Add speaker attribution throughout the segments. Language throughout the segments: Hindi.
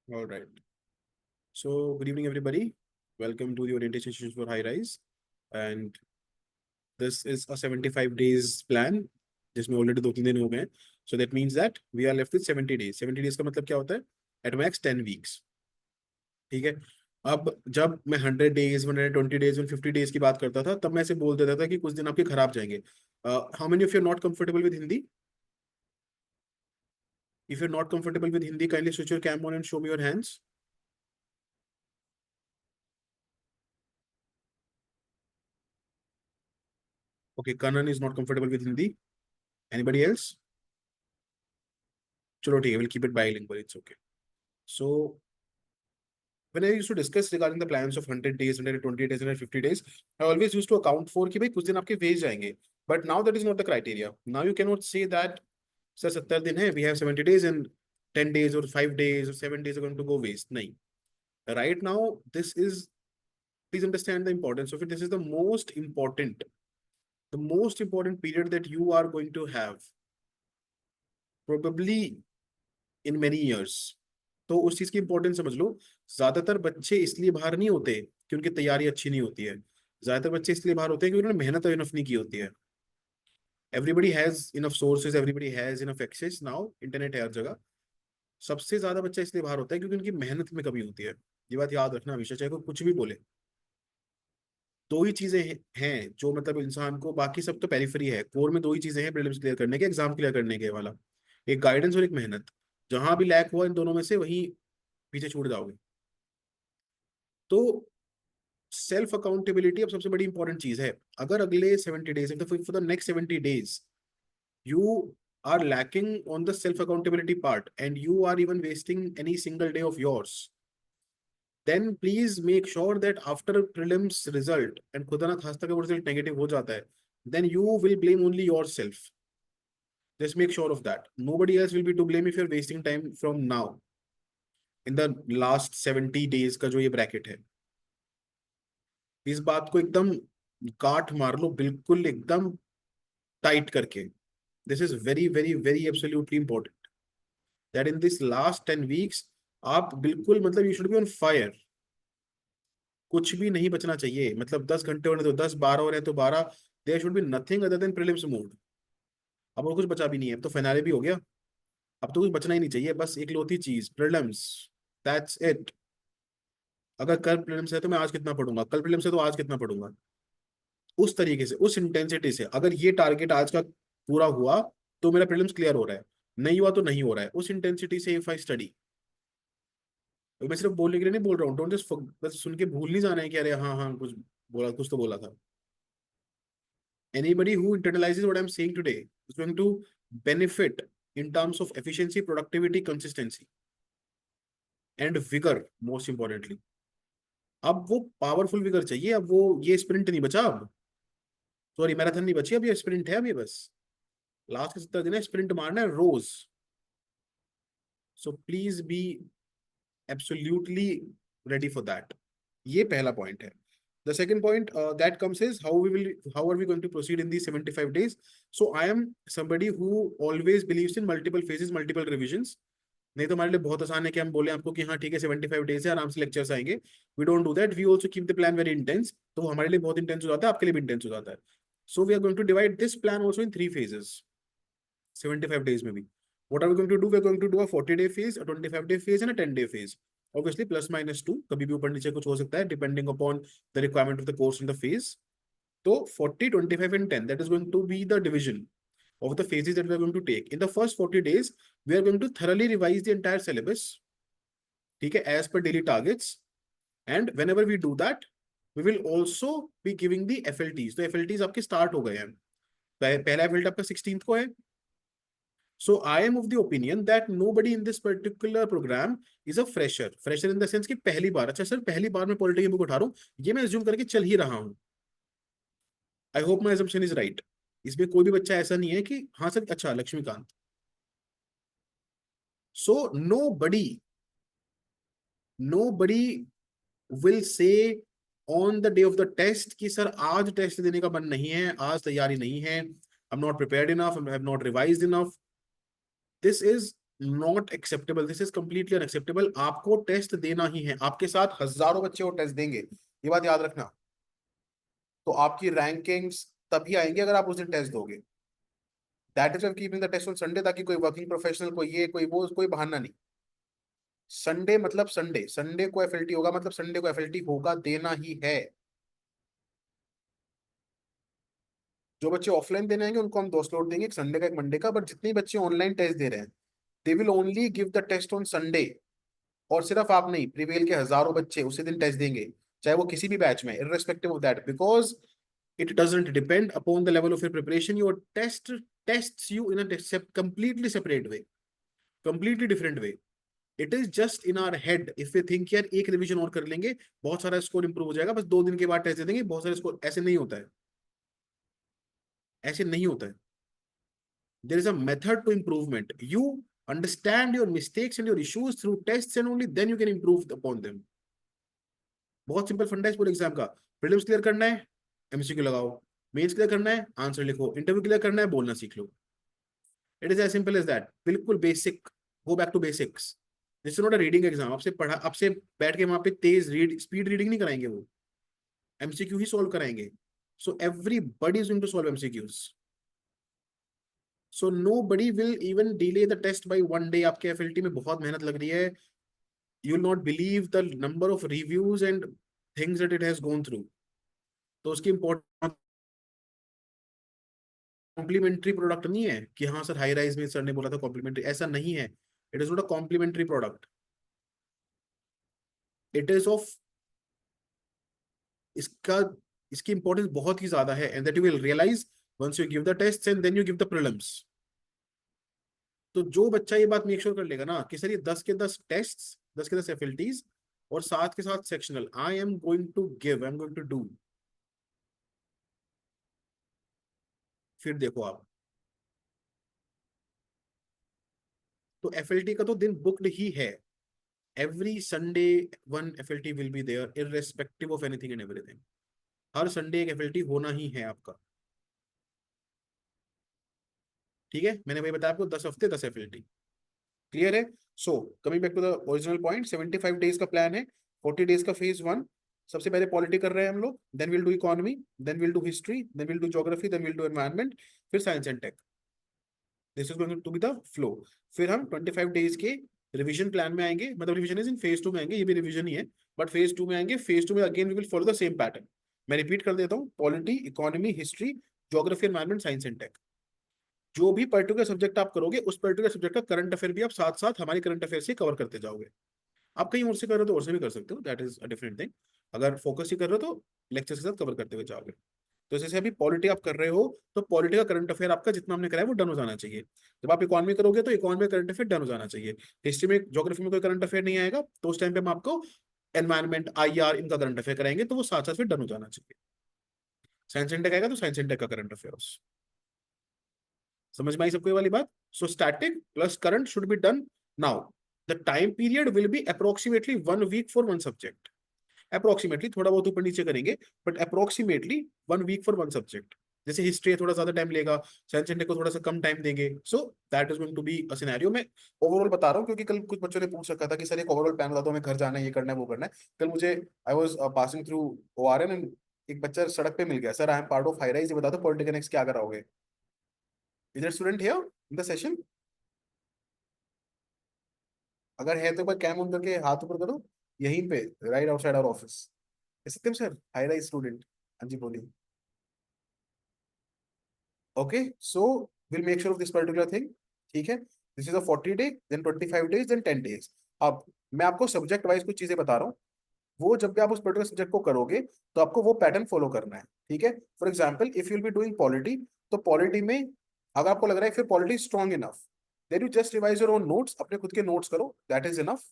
Speaker 1: All right. So, good evening, everybody. Welcome to the orientation session for High Rise. And this is a 75 days plan, जिसमें already 2-3 दिन हो गए हैं. So that means that we are left with 70 days. 70 days का मतलब क्या होता है? At max 10 weeks. ठीक है. अब जब मैं 100 days, 120 days, 150 days की बात करता था, तब मैं ऐसे बोल देता था कि कुछ दिन आपके खराब जाएंगे. How many of you are not comfortable with Hindi? If you're not comfortable with Hindi, kindly switch your cam on and show me your hands. Okay, Kanan is not comfortable with Hindi. Anybody else? चलो ठीक है, we'll keep it bilingual. It's okay. So when I used to discuss regarding the plans of 100 days, 120 days, 150 days, I always used to account for कि भाई कुछ दिन आपके वेस्ट जाएंगे. But now that is not the criteria. Now you cannot say that sir 70 दिन है, we have 70 days and 10 days or 5 days or 7 days are going to go waste. नहीं. Right now, this is, please understand the importance of it. This is the most important period that you are going to have probably in many years. तो उस चीज की इंपॉर्टेंस समझ लो. ज्यादातर बच्चे इसलिए बाहर नहीं होते कि उनकी तैयारी अच्छी नहीं होती है. ज्यादातर बच्चे इसलिए बाहर होते हैं कि उन्होंने मेहनत इनफ नहीं की होती है. Everybody has enough sources, everybody has enough access. Now internet है हर जगह. सबसे ज्यादा बच्चा इसलिए बाहर होता है क्योंकि उनकी मेहनत में कमी होती है. ये बात याद रखना हमेशा, चाहे कोई कुछ भी बोले. दो ही चीजें हैं जो मतलब इंसान को, बाकी सब तो पेरिफेरी है. कोर में दो ही चीजें हैं प्रीलिम्स क्लियर करने के, एग्जाम क्लियर करने के वाला. एक गाइडेंस और एक मेहनत. जहां भी लैक हुआ इन दोनों में से, वहीं पीछे छूट जाओगे. तो सेल्फ अकाउंटेबिलिटी अब सबसे बड़ी इंपॉर्टेंट चीज है. अगर अगले 70 days, for the next 70 days you are lacking on the self accountability part and you are even wasting any single day of yours, then please make sure that after prelims result, and खुदा ना खास्ता का result negative हो जाता है, then you will blame only yourself. Just make sure of that. Nobody else will be to blame if you're wasting time from now in the last 70 days का जो ये ब्रैकेट है. इस बात को एकदम काट मार लो, बिल्कुल एकदम टाइट करके. This is very very very absolutely important that in this last 10 weeks आप बिल्कुल, मतलब you should be on fire. कुछ भी नहीं बचना चाहिए. मतलब 10 घंटे हो रहे तो 10, 12 हो रहे तो 12. There should be nothing other than prelims mode. अब और कुछ बचा भी नहीं है. अब तो फाइनल भी हो गया. अब तो कुछ बचना ही नहीं चाहिए. बस एक लौती चीज, प्रीलिम्स. That's it. अगर कल प्रीलिम्स है तो मैं आज कितना पढ़ूंगा, कल प्रीलिम्स है तो आज कितना पढ़ूंगा. उस तरीके से, उस इंटेंसिटी से, अगर ये टारगेट आज का पूरा हुआ तो मेरा प्रीलिम्स क्लियर हो रहा है, नहीं हुआ तो नहीं हो रहा है. उस इंटेंसिटी से इफ आई स्टडी. मैं सिर्फ बोलने के लिए नहीं बोल रहा हूँ. डोंट जस्ट बस सुन के भूल नहीं जाना है कि अरे हाँ हाँ कुछ बोला, कुछ तो बोला था. Anybody who internalizes what I'm saying today is going to benefit in terms of efficiency, productivity, consistency and vigor, most importantly. अब वो पावरफुल विगर चाहिए. अब वो ये स्प्रिंट नहीं बचा. अब सॉरी, मैराथन नहीं बची. अब ये स्प्रिंट है. अब ये बस लास्ट के 70 दिन है. स्प्रिंट मारना है रोज. So please be absolutely ready for that. ये पहला पॉइंट है. The second point that comes is how are we going to proceed in these 75 days. So I am somebody who always believes in multiple phases, multiple revisions. नहीं तो हमारे लिए बहुत आसान है कि हम बोले आपको कि हाँ ठीक है 75 डेज है, आराम से लेक्चर्स आएंगे. We don't do that. We also keep the plan very intense. तो वो हमारे लिए बहुत इंटेंस हो जाता है, आपके लिए भी इंटेंस हो जाता है. So we are going to divide this plan also in 3 phases 75 days में भी. What are we going to do? We are going to do a 40-day phase, a 25-day phase and a 10-day phase. Obviously plus minus 2, कभी भी ऊपर नीचे कुछ हो सकता है depending upon the requirement of the course and the phase. तो 40, 25 and 10, that is going to be the division of the phases that we are going to take. In the first 40 days, we are going to thoroughly revise the entire syllabus, ठीक है, as per daily targets. And whenever we do that, we will also be giving the FLTs. तो FLTs आपके start हो गए हैं. पहला FLT आपका 16th को है. So I am of the opinion that nobody in this particular program is a fresher. Fresher in the sense कि पहली बार. अच्छा सर, पहली बार मैं पॉलिटी की बुक उठा रहा हूँ, ये मैं assume करके चल ही रहा हूँ. I hope my assumption is right. इसमें कोई भी बच्चा ऐसा नहीं है कि हाँ सर अच्छा Laxmikant. So nobody will say on the day of the test कि सर आज टेस्ट देने का मन नहीं है, आज तैयारी नहीं है, I'm not prepared enough, I have not revised enough. This is not acceptable, this is completely unacceptable. आपको टेस्ट देना ही है, आपके साथ हजारों बच्चे वो टेस्ट देंगे, ये बात याद रखना। तो आपकी रैंकिंग्स तभी आएंगे अगर आप उस दिन टेस्ट दोगे। That is keeping the test on Sunday, ताकि कोई वर्किंग प्रोफेशनल, कोई ये कोई वो, कोई बहाना नहीं। संडे मतलब संडे, संडे को एफएलटी होगा मतलब संडे को एफएलटी होगा, देना ही है। जो बच्चे ऑफलाइन देने आएंगे उनको हम दो स्लॉट देंगे, एक संडे का एक मंडे का, बट जितने बच्चे ऑनलाइन टेस्ट दे रहे हैं they will only give the test on Sunday. और सिर्फ आप नहीं, प्रीवेल के हजारों बच्चे उसी दिन टेस्ट देंगे, चाहे वो किसी भी बैच में, irrespective of that, because it doesn't depend upon the level of your preparation. Your test tests you in a completely separate way, completely different way. It is just in our head if we think यार एक रिवीजन और कर लेंगे बहुत सारा स्कोर इंप्रूव हो जाएगा, बस 2 दिन के बाद टेस्ट दे देंगे बहुत सारे स्कोर, ऐसे नहीं होता है, ऐसे नहीं होता है। There is a method to improvement. You understand your mistakes and your issues through tests, and only then you can improve upon them. बहुत सिंपल फंडा है इस पूरे एग्जाम का। प्रीलिम्स क्लियर करना है, एमसीक्यू लगाओ। मेंस क्लियर करना है, आंसर लिखो। इंटरव्यू क्लियर करना है, बोलना सीख लो। It is as simple as that, बिल्कुल basic. Go back to basics. This is not a reading exam. आपसे पढ़ा, आपसे बैठ के वहां पे तेज रीड स्पीड रीडिंग नहीं कराएंगे, वो एमसीक्यू ही सॉल्व कराएंगे। So everybody is going to solve MCQs. So nobody will even delay the test by 1 day. आपके एफएलटी में बहुत मेहनत लग रही है, you will not believe the number of reviews and things that it has gone through. तो उसकी इंपॉर्टेंट कॉम्प्लीमेंट्री प्रोडक्ट नहीं है कि हाँ सर हाई राइज में सर ने बोला था कॉम्प्लीमेंट्री, ऐसा नहीं है। It is not a complementary product, it is of, इसका, इसकी इंपॉर्टेंस बहुत ही ज्यादा है, and that you will realise once you give the test and then you give the prelims. तो जो बच्चा ये बात मेक श्योर कर लेगा ना कि सर ये 10 के 10 टेस्ट, 10 के 10 एफएलटीज और साथ के साथ sectional I am going to give, I am going to do, फिर देखो आप। तो एफएलटी का तो दिन बुक्ड ही है। Every Sunday one FLT will be there irrespective of anything and everything. हर संडे एक एफएलटी होना ही है आपका। ठीक है, मैंने वही बताया आपको, 10 हफ्ते 10 एफएलटी। क्लियर है। So coming back to the original point, 75 days का प्लान है, 40 डेज का फेज 1। सबसे पहले पॉलिटी कर रहे हैं हम लोग, then will do economy, then will do history, then will do geography, then will do environment, फिर science and tech. This is going to be the flow. फिर हम 25 डेज के रिवीजन प्लान में आएंगे, मतलब रिवीजन इज इन फेज 2 में आएंगे, ये भी रिवीजन ही है, बट फेज 2 में आएंगे। फेज 2 में again we will follow the same pattern. मैं रिपीट कर देता हूँ, polity, economy, history, geography, environment, science and tech. जो भी पर्टिकुलर सब्जेक्ट आप करोगे उस पर्टिकुलर सब्जेक्ट का करंट अफेयर भी आप साथ साथ हमारे करंट अफेयर से कवर करते जाओगे। आप कहीं और से कर रहे हो तो और से भी कर सकते हो, that is a different thing. अगर फोकस ही कर रहे हो तो लेक्चर के साथ कवर करते हुए जाओगे। तो जैसे अभी पॉलिटी आप कर रहे हो, तो पॉलिटी का करंट अफेयर आपका जितना हमने कराया वो डन हो जाना चाहिए। जब आप इकोनॉमी करोगे तो इकोनॉमी में करंट अफेयर डन हो जाना चाहिए। हिस्ट्री में, ज्योग्राफी में कोई करंट अफेयर नहीं आएगा तो उस टाइम पे हम आपको एनवायरमेंट, आईआर, इनका करंट अफेयर कराएंगे, तो वो साथ साथ फिर डन हो जाना चाहिए। साइंस एंड टेक आएगा तो साइंस एंड टेक का करंट अफेयर। समझ में आई सबको ये वाली बात। So static plus current should be done now. The time period will be approximately 1 week for one subject. Approximately, थोड़ा बहुत ऊपर नीचे करेंगे, but approximately 1 week for one subject. जैसे हिस्ट्री थोड़ा ज्यादा टाइम लेगा, साइंस एंड टेक को थोड़ा सा कम टाइम देंगे। So that is going to be a scenario. मैं ओवरऑल बता रहा हूँ क्योंकि कल कुछ बच्चों ने पूछ रखा था कि सर एक ओवरऑल प्लान बता दो, हमें घर जाना है, ये करना है, वो करना है। कल मुझे, I was passing through ORN and एक बच्चा सड़क पे मिल गया, sir I am part of high rise, ये बता दो पॉलिटेक्निक्स क्या कराओगे। इधर student here in the session, अगर है तो एक बार कैम ऑन करके हाथ ऊपर करो, यहीं पे right outside our office. Satyam sir, high rise student. हाँ जी बोलिए। Okay, so will make sure of this particular thing. ठीक है, this is a 40 day, then 25 days, then 10 days. अब मैं आपको सब्जेक्ट वाइज कुछ चीजें बता रहा हूँ, वो जब भी आप उस पर्टिकुलर सब्जेक्ट को करोगे तो आपको वो पैटर्न फॉलो करना है। ठीक है, for example if you'll be doing polity, तो पॉलिटी में अगर आपको लग रहा है फिर polity strong enough, then you just revise your own notes, अपने खुद के नोट्स करो, दैट इज इनफ।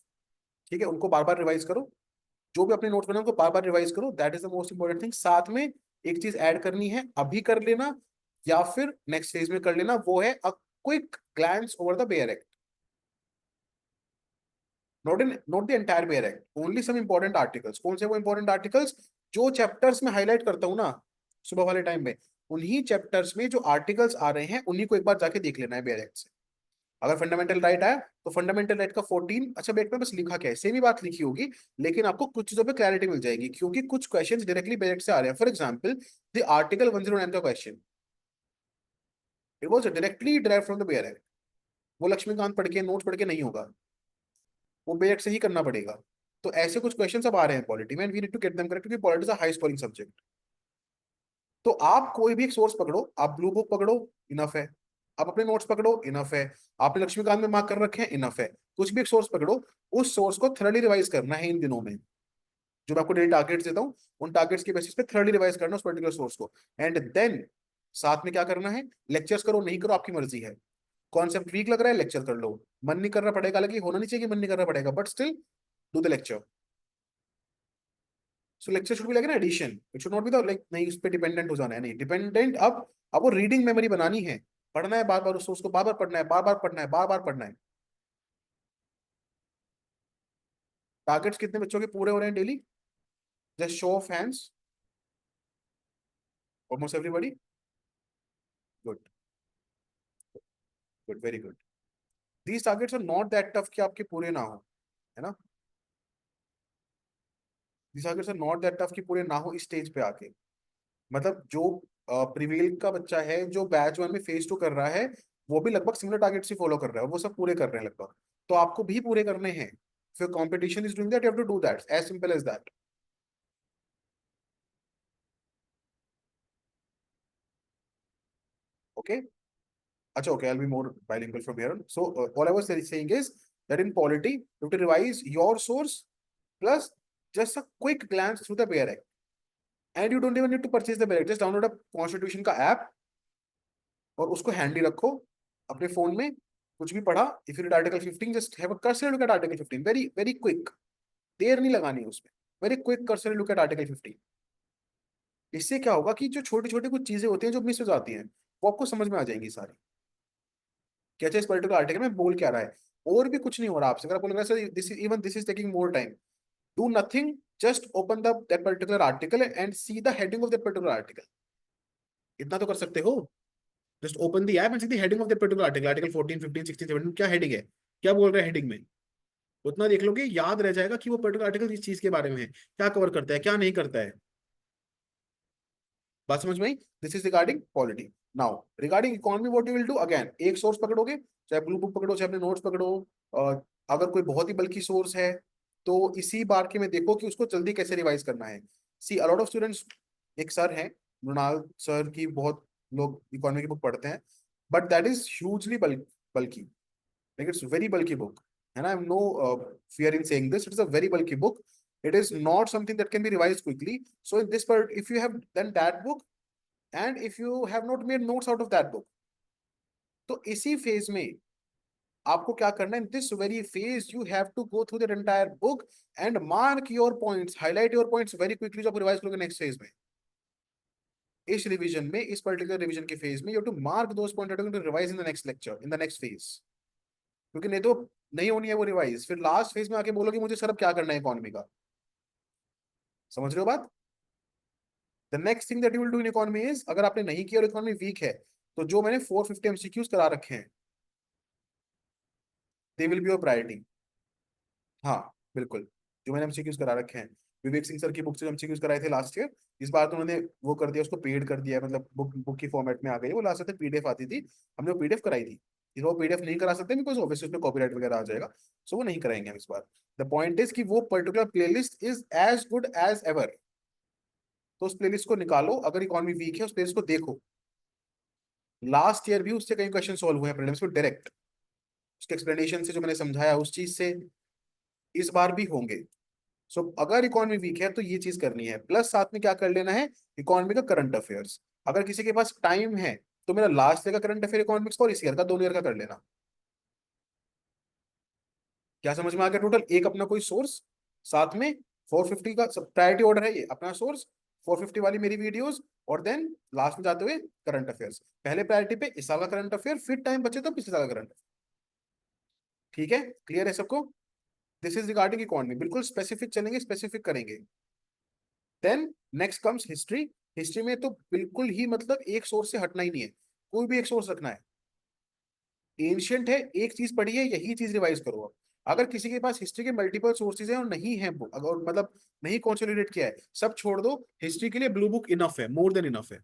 Speaker 1: ठीक है, उनको बार बार रिवाइज करो, जो भी अपने नोट्स बने उनको बार बार रिवाइज करो, that is the most important thing. साथ में एक चीज ऐड करनी है, अभी कर लेना या फिर नेक्स्ट फेज में कर लेना, वो है a quick glance over the bare act. Not the entire bare act, only some important articles. कौन से वो इंपॉर्टेंट आर्टिकल्स? जो चैप्टर्स में हाईलाइट करता हूँ ना सुबह वाले टाइम में, उन्हीं चैप्टर्स में जो आर्टिकल्स आ रहे हैं उन्हीं को एक बार जाके देख लेना है बेयर एक्ट से। अगर फंडामेंटल राइट आया तो फंडामेंटल राइट का 14, अच्छा बेट में बस लिखा क्या है, सेम ही बात लिखी होगी, लेकिन आपको कुछ चीजों पे क्लैरिटी मिल जाएगी, क्योंकि कुछ क्वेश्चंस डायरेक्टली बेट से आ रहे हैं। फॉर एग्जांपल द आर्टिकल 109 का question, it was directly derived from the bare act. वो लक्ष्मीकांत पढ़ के नोट्स पढ़ के नहीं होगा, वो बेट से ही करना पड़ेगा। तो ऐसे कुछ क्वेश्चन अब आ रहे हैं पॉलिटी में, and we need to get them correct, क्योंकि polity is a high scoring subject. तो आप कोई भी एक सोर्स पकड़ो, आप ब्लू बुक पकड़ो, इनफ है। आप अपने नोट्स पकड़ो, इनफ है। आपने लक्ष्मीकांत में मार्क कर रखे हैं, इनफ है। कुछ भी एक सोर्स पकड़ो, उस सोर्स को थर्डली रिवाइज करना है इन दिनों में। जो मैं आपको डेली टारगेट्स देता हूँ, उन टारगेट्स के बेसिस पे थर्डली रिवाइज करना उस पर्टिकुलर सोर्स को। एंड देन साथ में क्या करना है, लेक्चर्स करो नहीं करो आपकी मर्जी है। कॉन्सेप्ट वीक लग रहा है, लेक्चर कर लो। मन नहीं कर रहा पड़ेगा, हालांकि होना नहीं चाहिए कि मन नहीं कर रहा पड़ेगा, but still do the lecture. So lecture should be like an addition, it should not be the like, नहीं उस पर डिपेंडेंट हो जाना है, नहीं डिपेंडेंट। अब वो रीडिंग मेमोरी बनानी है, पढ़ना है बार बार उस सोर्स को, बार बार पढ़ना है, बार बार पढ़ना है, बार बार पढ़ना है। टारगेट्स कितने बच्चों के पूरे हो रहे हैं daily? Just show of hands. Almost everybody. Good, good, very good. These targets are not that tough कि आपके पूरे ना हो, है ना। These targets are not that tough कि पूरे ना हो इस स्टेज पे आके। मतलब जो प्रिवेल का बच्चा है, जो बैच वन में फेज टू कर रहा है, वो भी लगभग सिमिलर टारगेट्स ही फॉलो कर रहा है, वो सब पूरे कर रहे हैं लगभग। तो आपको भी पूरे करने हैं। फिर competition is doing that, you have to do that, as simple as that. Okay. अच्छा, okay, I'll be more bilingual from here on. So, all I was saying is that in polity, you have to revise your source plus just a quick glance through the Bear Act. And you don't even need to purchase the Bear Act. Just download a Constitution का app और उसको हैंडी रखो अपने फोन में। कुछ भी पढ़ा, if you read article 15, just have a cursor look at article 15, very very quick. देर नहीं लगानी है उसमें, very quick cursor look at article 15। इससे क्या होगा कि जो छोटी छोटी कुछ चीजें होती हैं जो मिस हो जाती हैं, वो आपको समझ में आ जाएंगी सारी। क्या चाहिए इस पर्टिकुलर आर्टिकल में बोल क्या रहा है, और भी कुछ नहीं हो रहा आपसे। अगर आप बोल रहे हैं this is, even this is taking more time, do nothing, just open the that particular article and see the heading of that particular article. इतना तो कर सकते हो। Just open the app and see the heading of that particular article, article 14, 15, 16, 17, क्या हेडिंग है, क्या बोल रहा है हेडिंग में। उतना देख लोगे, याद रह जाएगा कि वो पर्टिकुलर आर्टिकल इस चीज के बारे में है, क्या कवर करता है, क्या नहीं करता है। बात समझ में आई? This is regarding polity. Now regarding economy, what you will do, again एक सोर्स पकड़ोगे, चाहे ब्लू बुक पकड़ो, चाहे अपने नोट्स पकड़ो। अगर कोई बहुत ही बल्कि सोर्स है, तो इसी बार के में देखो कि उसको जल्दी कैसे रिवाइज करना है। सी अलॉट ऑफ स्टूडेंट्स, एक सर हैं मृणाल सर की, बहुत लोग इकोनॉमी की बुक पढ़ते हैं, but that is hugely bulky, like it's very bulky book, है ना। I am no fear in saying this, it is a very bulky book. It is not something that can be revised quickly. So in this part, if you have done that book, and if you have not made notes out of that book, तो इसी फेज में आपको क्या करना है, in this very phase you have to go through the entire book and mark your points, highlight your points very quickly, जो आप रिवाइज करोगे नेक्स्ट फेज में। इस रिवीजन में, इस पर्टिकुलर रिवीजन के फेज में, you have to mark those points to revise in the next lecture, in the next phase. क्योंकि नहीं तो नहीं होनी है वो रिवाइज, फिर लास्ट फेज में आके बोलोगे मुझे सर अब क्या करना है इकोनॉमी का। समझ रहे हो बात? The next thing that you will do in economy is, अगर आपने नहीं किया और इकोनॉमी वीक है, तो जो मैंने 450 एमसीक्यूज करा रखे हैं, they will be your priority. हाँ, बिल्कुल। जो मैंने एमसीक्यूज करा रखे हैं, विवेक सिंह सर की बुक से एमसीक्यूज कराए थे लास्ट ईयर, इस बार तो उन्होंने वो कर दिया, उसको पेड कर दिया है, मतलब बुक की फॉर्मेट में आ गई है। वो लास्ट ईयर पीडीएफ आती थी, हमने वो पीडीएफ कराई थी। इस बार वो पीडीएफ नहीं करा सकते बिकॉज ऑब्वियसली उसमें कॉपीराइट वगैरह आ जाएगा, सो वो नहीं कराएंगे हम इस बार। द पॉइंट इज कि वो particular playlist is as good as ever. तो उस प्लेलिस्ट को निकालो, अगर इकोनॉमी वीक है उस प्लेलिस्ट को देखो। लास्ट ईयर भी उससे कई क्वेश्चन सॉल्व हुए हैं प्रीलिम्स में डायरेक्ट, उसके एक्सप्लेनेशन से, जो मैंने समझाया उस चीज से। इस बार भी होंगे। सो अगर इकोनॉमी वीक है तो ये चीज करनी है, प्लस साथ में क्या कर लेना है, इकोनॉमी का करंट अफेयर्स। अगर किसी के पास टाइम है तो मेरा लास्ट ईयर का करंट अफेयर इकोनॉमिक्स का और इस ईयर का, दोनों ईयर का कर लेना। क्या समझ में आ गया? टोटल एक अपना कोई सोर्स, साथ में 450 का प्रायोरिटी ऑर्डर है, ये अपना सोर्स, 450 वाली मेरी वीडियोस, और देन लास्ट में जाते हुए करंट अफेयर्स। पहले प्रायोरिटी पे इस साल का करंट अफेयर, फिर टाइम बचे तो पिछले साल का करंट। ठीक है, क्लियर है सबको? दिस इज रिगार्डिंग इकोनॉमी, बिल्कुल स्पेसिफिक चलेंगे, स्पेसिफिक करेंगे। Then next comes history. History में तो बिल्कुल ही मतलब एक सोर्स से हटना ही नहीं है, कोई भी एक सोर्स रखना है। एंशियंट है, एक चीज पढ़ी है, यही चीज रिवाइज करो अब। अगर किसी के पास हिस्ट्री के मल्टीपल सोर्सेज हैं और नहीं है अगर मतलब नहीं कंसोलिडेट किया है, सब छोड़ दो, हिस्ट्री के लिए ब्लू बुक इनफ है, मोर देन इनफ है।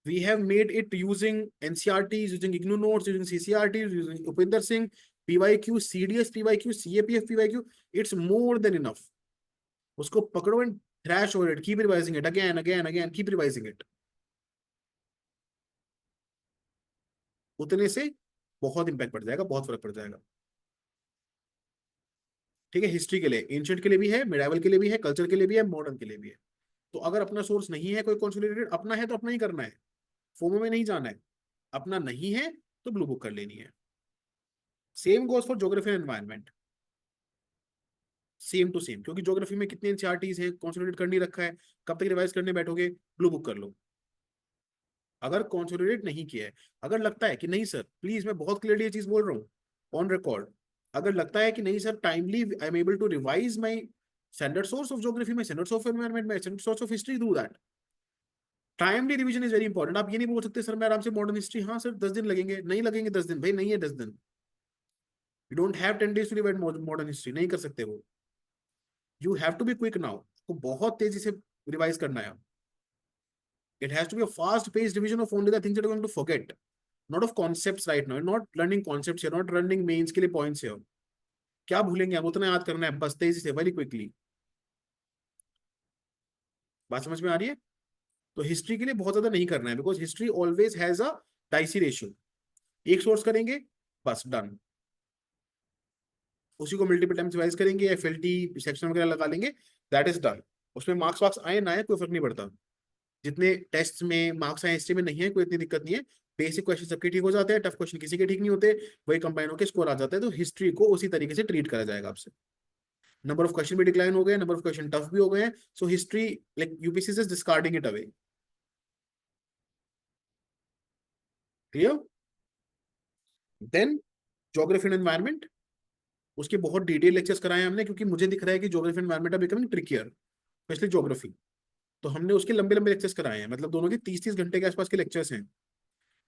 Speaker 1: We have made it using NCRTs, using IGNU notes, using CCRTs, using Upinder Singh, PYQ, CDS PYQ, CAPF PYQ. It's more than enough. उसको पकड़ो and thrash over it. Keep revising it again, again, again. Keep revising it. उतने से बहुत इम्पैक्ट पड़ जाएगा, बहुत फर्क पड़ जाएगा। ठीक है, हिस्ट्री के लिए, एंशियंट के लिए भी है, मिडाइवल के लिए भी है, कल्चर के लिए भी है, मॉडर्न के लिए भी है। तो अगर अपना सोर्स नहीं है कोई कंसोलिडेटेड, अपना है तो अपना ही करना है, फोमो में नहीं जाना है। अपना नहीं है तो ब्लू बुक कर लेनी है। Same goes for geography and environment, same to same, क्योंकि ज्योग्राफी में कितने एनसीईआरटीज हैं, कॉन्सोलिडेट कर नहीं रखा है, कब तक रिवाइज करने बैठोगे, ब्लू बुक कर लो। अगर कॉन्सोलिडेट नहीं किया है, अगर लगता है कि नहीं सर, प्लीज मैं बहुत क्लियरली ये चीज बोल रहा हूँ ऑन रिकॉर्ड, अगर लगता है कि नहीं sir timely I am able to revise my standard source of geography में, स्टैंडर्ड ऑफ एनवायरमेंट में, standard source of history, do that. Timely revision is very important. आप ये नहीं बोल सकते सर मैं आराम से मॉडर्न हिस्ट्री, हाँ सर 10 दिन लगेंगे, नहीं लगेंगे 10 दिन, भाई नहीं है 10 दिन। You don't have 10 days to revise modern history, नहीं कर सकते वो। You have to be quick now, आपको बहुत तेजी से रिवाइज करना है। It has to be a fast-paced revision of only the things that you're going to forget, not of concepts right now. You're not learning concepts, you're not learning mains के लिए points here. क्या भूलेंगे हम, उतना याद करना है बस, तेजी से, वेरी क्विकली। बात समझ में आ रही है? तो हिस्ट्री के लिए बहुत ज्यादा नहीं करना है, because history always has a dicey ratio. एक सोर्स करेंगे, बस डन। उसी को मल्टीपल टाइम्स रिवाइज करेंगे, एफएलटी सेक्शन वगैरह लगा लेंगे, दैट इज डन। उसमें मार्क्स वार्क्स आए ना आए कोई फर्क नहीं पड़ता। जितने टेस्ट में मार्क्स आए हिस्ट्री में नहीं है, कोई इतनी दिक्कत नहीं है। बेसिक क्वेश्चन सबके ठीक हो जाते हैं, टफ क्वेश्चन किसी के ठीक नहीं होते, वही कंबाइन होकर स्कोर आ जाता है। तो हिस्ट्री को उसी तरीके से ट्रीट करा जाएगा आपसे। नंबर ऑफ क्वेश्चन भी डिक्लाइन हो गए, नंबर ऑफ क्वेश्चन टफ भी हो गए हैं, so history like UPSC is discarding it away. Clear? Then geography and environment, उसके बहुत डिटेल लेक्चर्स कराए हैं हमने, क्योंकि मुझे दिख रहा है कि geography and environment are becoming trickier, specially geography. तो हमने उसके लंबे लंबे लेक्चर्स कराए हैं, मतलब दोनों के 30-30 घंटे के आसपास के लेक्चर्स हैं।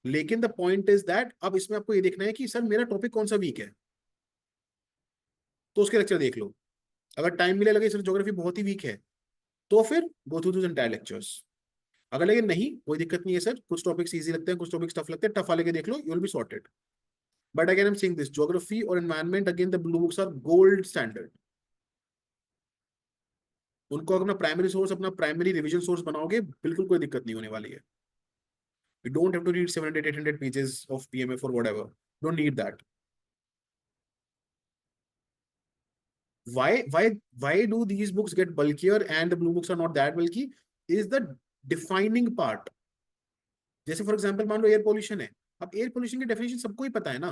Speaker 1: लेकिन द पॉइंट इज दैट अब इसमें आपको ये देखना है कि सर मेरा टॉपिक कौन सा वीक है, तो उसके लेक्चर देख लो। अगर टाइम मिले लगे सर ज्योग्राफी बहुत ही वीक है, तो फिर go through this entire lectures. अगर लगे नहीं कोई दिक्कत नहीं है सर, कुछ टॉपिक्स इजी लगते हैं, कुछ टॉपिक्स टफ लगते हैं, टफ वाले के देख लो, you will be sorted. But again I am saying this, geography और environment again the blue books are gold standard. उनको अपना प्राइमरी सोर्स, अपना प्राइमरी रिवीजन सोर्स बनाओगे, बिल्कुल कोई दिक्कत नहीं होने वाली है। You don't have to read 700-800 pages of PMF और whatever, don't need that. Why do these books get bulkier and the blue books are not that bulky? Is the defining part. जैसे फॉर एग्जांपल मान लो एयर पोल्यूशन है, अब एयर पोल्यूशन की डेफिनेशन सबको ही पता है ना,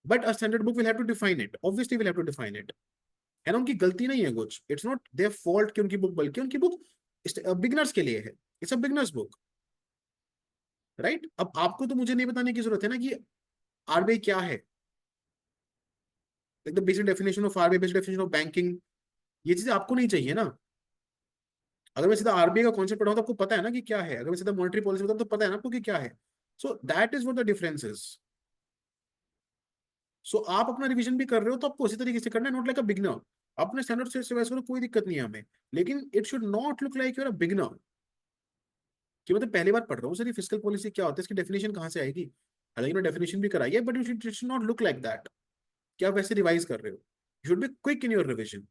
Speaker 1: but a standard book will have to define it, obviously will have to define it. है ना, उनकी गलती नहीं है कुछ, इट्स नॉट देयर फॉल्ट कि उनकी बुक, बल्कि उनकी बुक बिगनर्स के लिए है, it's a beginners book, right. अब आपको तो मुझे नहीं बताने की जरूरत है ना कि आरबीआई क्या है, the basic definition of RBI, basic definition of banking, ये चीजें आपको नहीं चाहिए ना। अगर मैं सीधा आरबीआई का कॉन्सेप्ट पढ़ाऊं तो आपको पता है ना कि क्या है, अगर मैं सीधा मॉनेटरी पॉलिसी बताऊं तो पता है ना आपको कि क्या है। So that is what the difference is. So आप अपना रिवीजन भी कर रहे हो तो आपको उसी तरीके से करना है, नॉट लाइक अ बिगनर। अपने स्टैंडर्ड से रिवाइज करो, कोई दिक्कत नहीं है हमें, लेकिन it should not look like you're a beginner, कि मतलब पहली बार पढ़ रहा हूँ सर ये फिस्कल पॉलिसी क्या होता है, इसकी डेफिनेशन कहाँ से आएगी। हालांकि मैं डेफिनेशन भी कराई है, but you should not look like that कि आप वैसे रिवाइज कर रहे हो। You should be quick in your revision.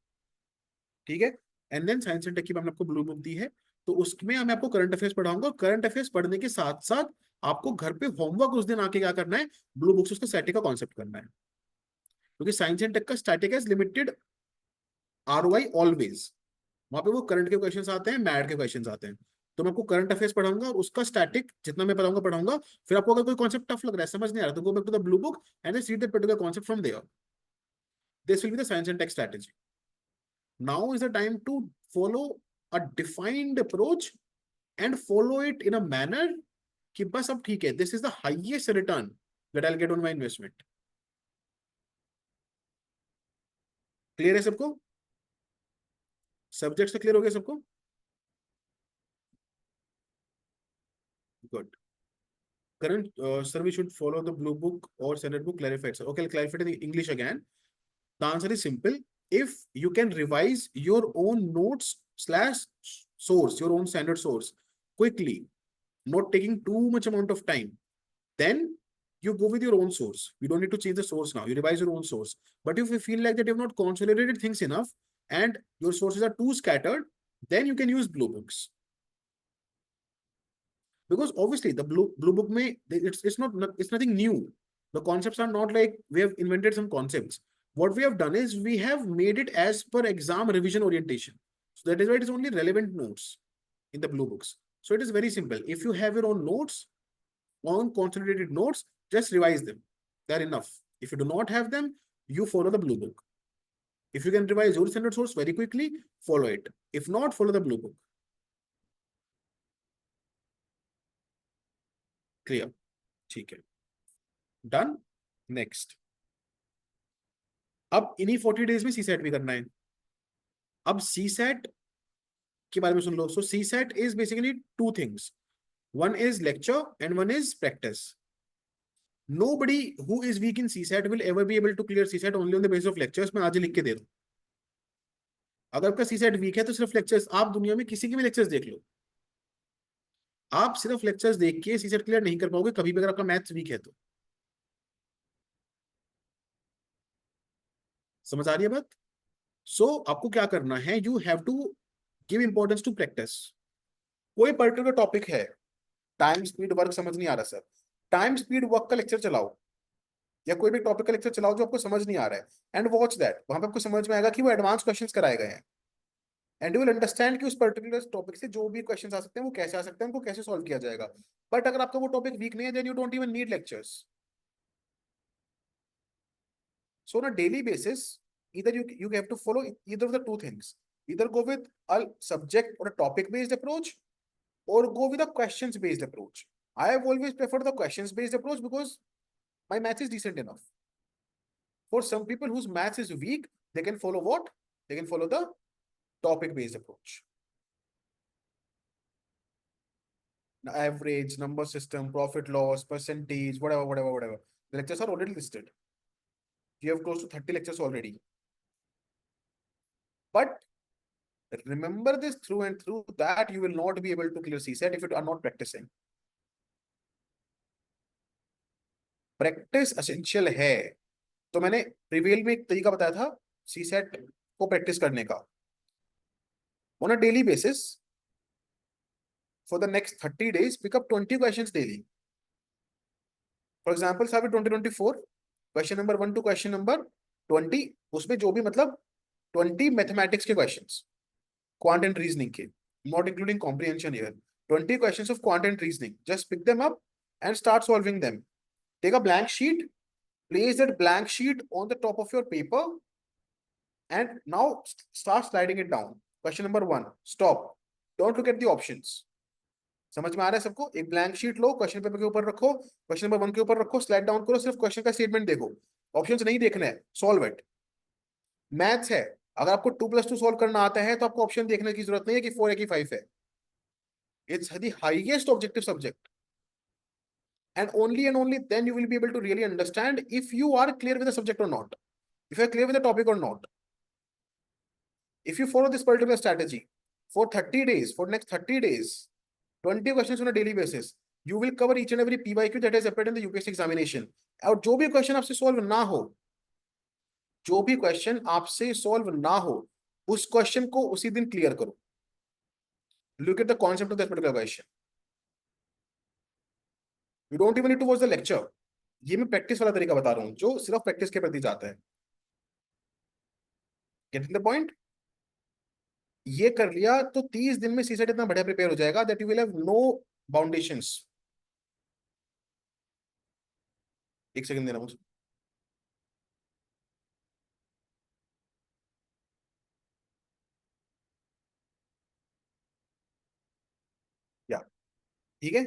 Speaker 1: ठीक है। And then science and tech की मैंने आपको ब्लू बुक दी है, तो उसमें मैं आपको करंट अफेयर्स पढ़ाऊंगा, और करंट अफेयर्स पढ़ने के साथ साथ आपको घर पे होमवर्क उस दिन आके क्या करना है, ब्लू बुक्स उसका स्टैटिक का कॉन्सेप्ट करना है। क्योंकि साइंस एंड टेक का स्टैटिक है लिमिटेड आरओआई ऑलवेज, वहां पे वो करंट के क्वेश्चन आते हैं, मैथ के क्वेश्चन आते हैं। तो मैं आपको करंट अफेयर्स पढ़ाऊंगा और उसका स्टैटिक जितना मैं पढ़ाऊंगा पढ़ाऊंगा। फिर आपको अगर कोई कॉन्सेप्ट टफ लग रहा है, समझ नहीं आ रहा, तो go back to the blue book and read that particular concept from there. This will be the science and tech strategy. Now is the time to follow a defined approach and follow it in a manner कि बस अब ठीक है, this is the highest return that I will get on my investment. Clear है सबको? सब्जेक्ट से क्लियर हो गया सबको? Good. Current, sir, we should follow the blue book or standard book clarified, sir. Okay, I'll clarify it in English again. The answer is simple. If you can revise your own notes slash source, your own standard source quickly, not taking too much amount of time, then you go with your own source. You don't need to change the source now. You revise your own source. But if you feel like that you have not consolidated things enough and your sources are too scattered, then you can use blue books. Because obviously the blue book may, it's nothing new. The concepts are not like we have invented some concepts. What we have done is we have made it as per exam revision orientation. So that is why it is only relevant notes in the blue books. So it is very simple. If you have your own notes, own consolidated notes, just revise them. They're enough. If you do not have them, you follow the blue book. If you can revise your standard source very quickly, follow it. If not, follow the blue book. Clear? ठीक है. Done. Next. अब इन्हीं 40 डेज में सी सेट भी करना है. अब सी सेट के बारे में सुन लो. So CSAT is basically two things. One is lecture and one is practice. Nobody who is weak in CSAT will ever be able to clear CSAT only on the basis of lectures. मैं आज ही लिख के दे दूं. अगर आपका CSAT वीक है तो सिर्फ लेक्चर्स, आप दुनिया में किसी के भी लेक्चर्स देख लो, आप सिर्फ लेक्चर्स देख के CSAT क्लियर नहीं कर पाओगे कभी भी अगर आपका मैथ्स वीक है तो. समझ आ रही है बात? सो आपको क्या करना है, you have to give importance to practice. कोई पर्टिकुलर टॉपिक है, टाइम स्पीड वर्क समझ नहीं आ रहा सर, टाइम स्पीड वर्क का लेक्चर चलाओ, या कोई भी टॉपिक का लेक्चर चलाओ जो आपको समझ नहीं आ रहा है, एंड वॉच दैट. वहां पे आपको समझ में आएगा कि वो एडवांस क्वेश्चंस कराए गए हैं, एंड यू विल अंडरस्टैंड कि उस पर्टिकुलर टॉपिक से जो भी क्वेश्चंस आ सकते हैं वो कैसे आ सकते हैं, उनको कैसे सॉल्व किया जाएगा. बट अगर आपका वो टॉपिक वीक नहीं है, then you don't even need lectures. So on a daily basis, either you have to follow either of the two things. Either go with a subject or a topic-based approach, or go with a questions-based approach. I have always preferred the questions-based approach because my math is decent enough. For some people whose maths is weak, they can follow what? They can follow the topic-based approach. Average, number system, profit loss, percentage, whatever. The lectures are already listed. You have close to 30 lectures already. But remember this through and through, that you will not be able to clear CSAT if you are not practicing. Practice essential है. तो मैंने प्रीवियल में एक तरीका बताया था CSAT को प्रैक्टिस करने का. On a daily basis for the next 30 days, pick up 20 questions daily. For example, साहब 2024 question number 1 to question number 20, उसमें जो भी मतलब 20 मैथमेटिक्स के क्वेश्चंस, quant and reasoning के, not including comprehension here. 20 questions of quant and reasoning. Just pick them up and start solving them. Take a blank sheet, place that blank sheet on the top of your paper, and now start sliding it down. Question number 1, stop. Don't look at the options. समझ में आ रहा है सबको? एक ब्लैंक शीट लो, क्वेश्चन पेपर के ऊपर रखो, क्वेश्चन नंबर 1 के ऊपर रखो, स्लाइड डाउन करो, सिर्फ क्वेश्चन का स्टेटमेंट देखो, ऑप्शंस नहीं देखना है, सॉल्व इट. मैथ्स है, अगर आपको 2+2 सॉल्व करना आता है तो आपको ऑप्शन देखने की जरूरत नहीं है कि 4 है कि 5 है. It's the highest objective subject, and only then you will be able to really understand if you are clear with the subject or not, if you are clear with the topic or not. If you follow this particular strategy for 30 days, for next 30 days, 20 questions on a daily basis, you will cover each and every PYQ that has appeared in the UPSC examination. और जो भी क्वेश्चन आपसे सॉल्व ना हो, जो भी क्वेश्चन आपसे सॉल्व ना हो, उस क्वेश्चन को उसी दिन क्लियर करो. Look at the concept of that particular question. You don't even need to watch the lecture. ये मैं प्रैक्टिस वाला तरीका बता रहा हूं जो सिर्फ प्रैक्टिस के प्रति जाता है. Getting the point? ये कर लिया तो 30 दिन में सीसेट इतना बढ़िया प्रिपेयर हो जाएगा that you will have no foundations. एक सेकंड देना मुझे. या ठीक है.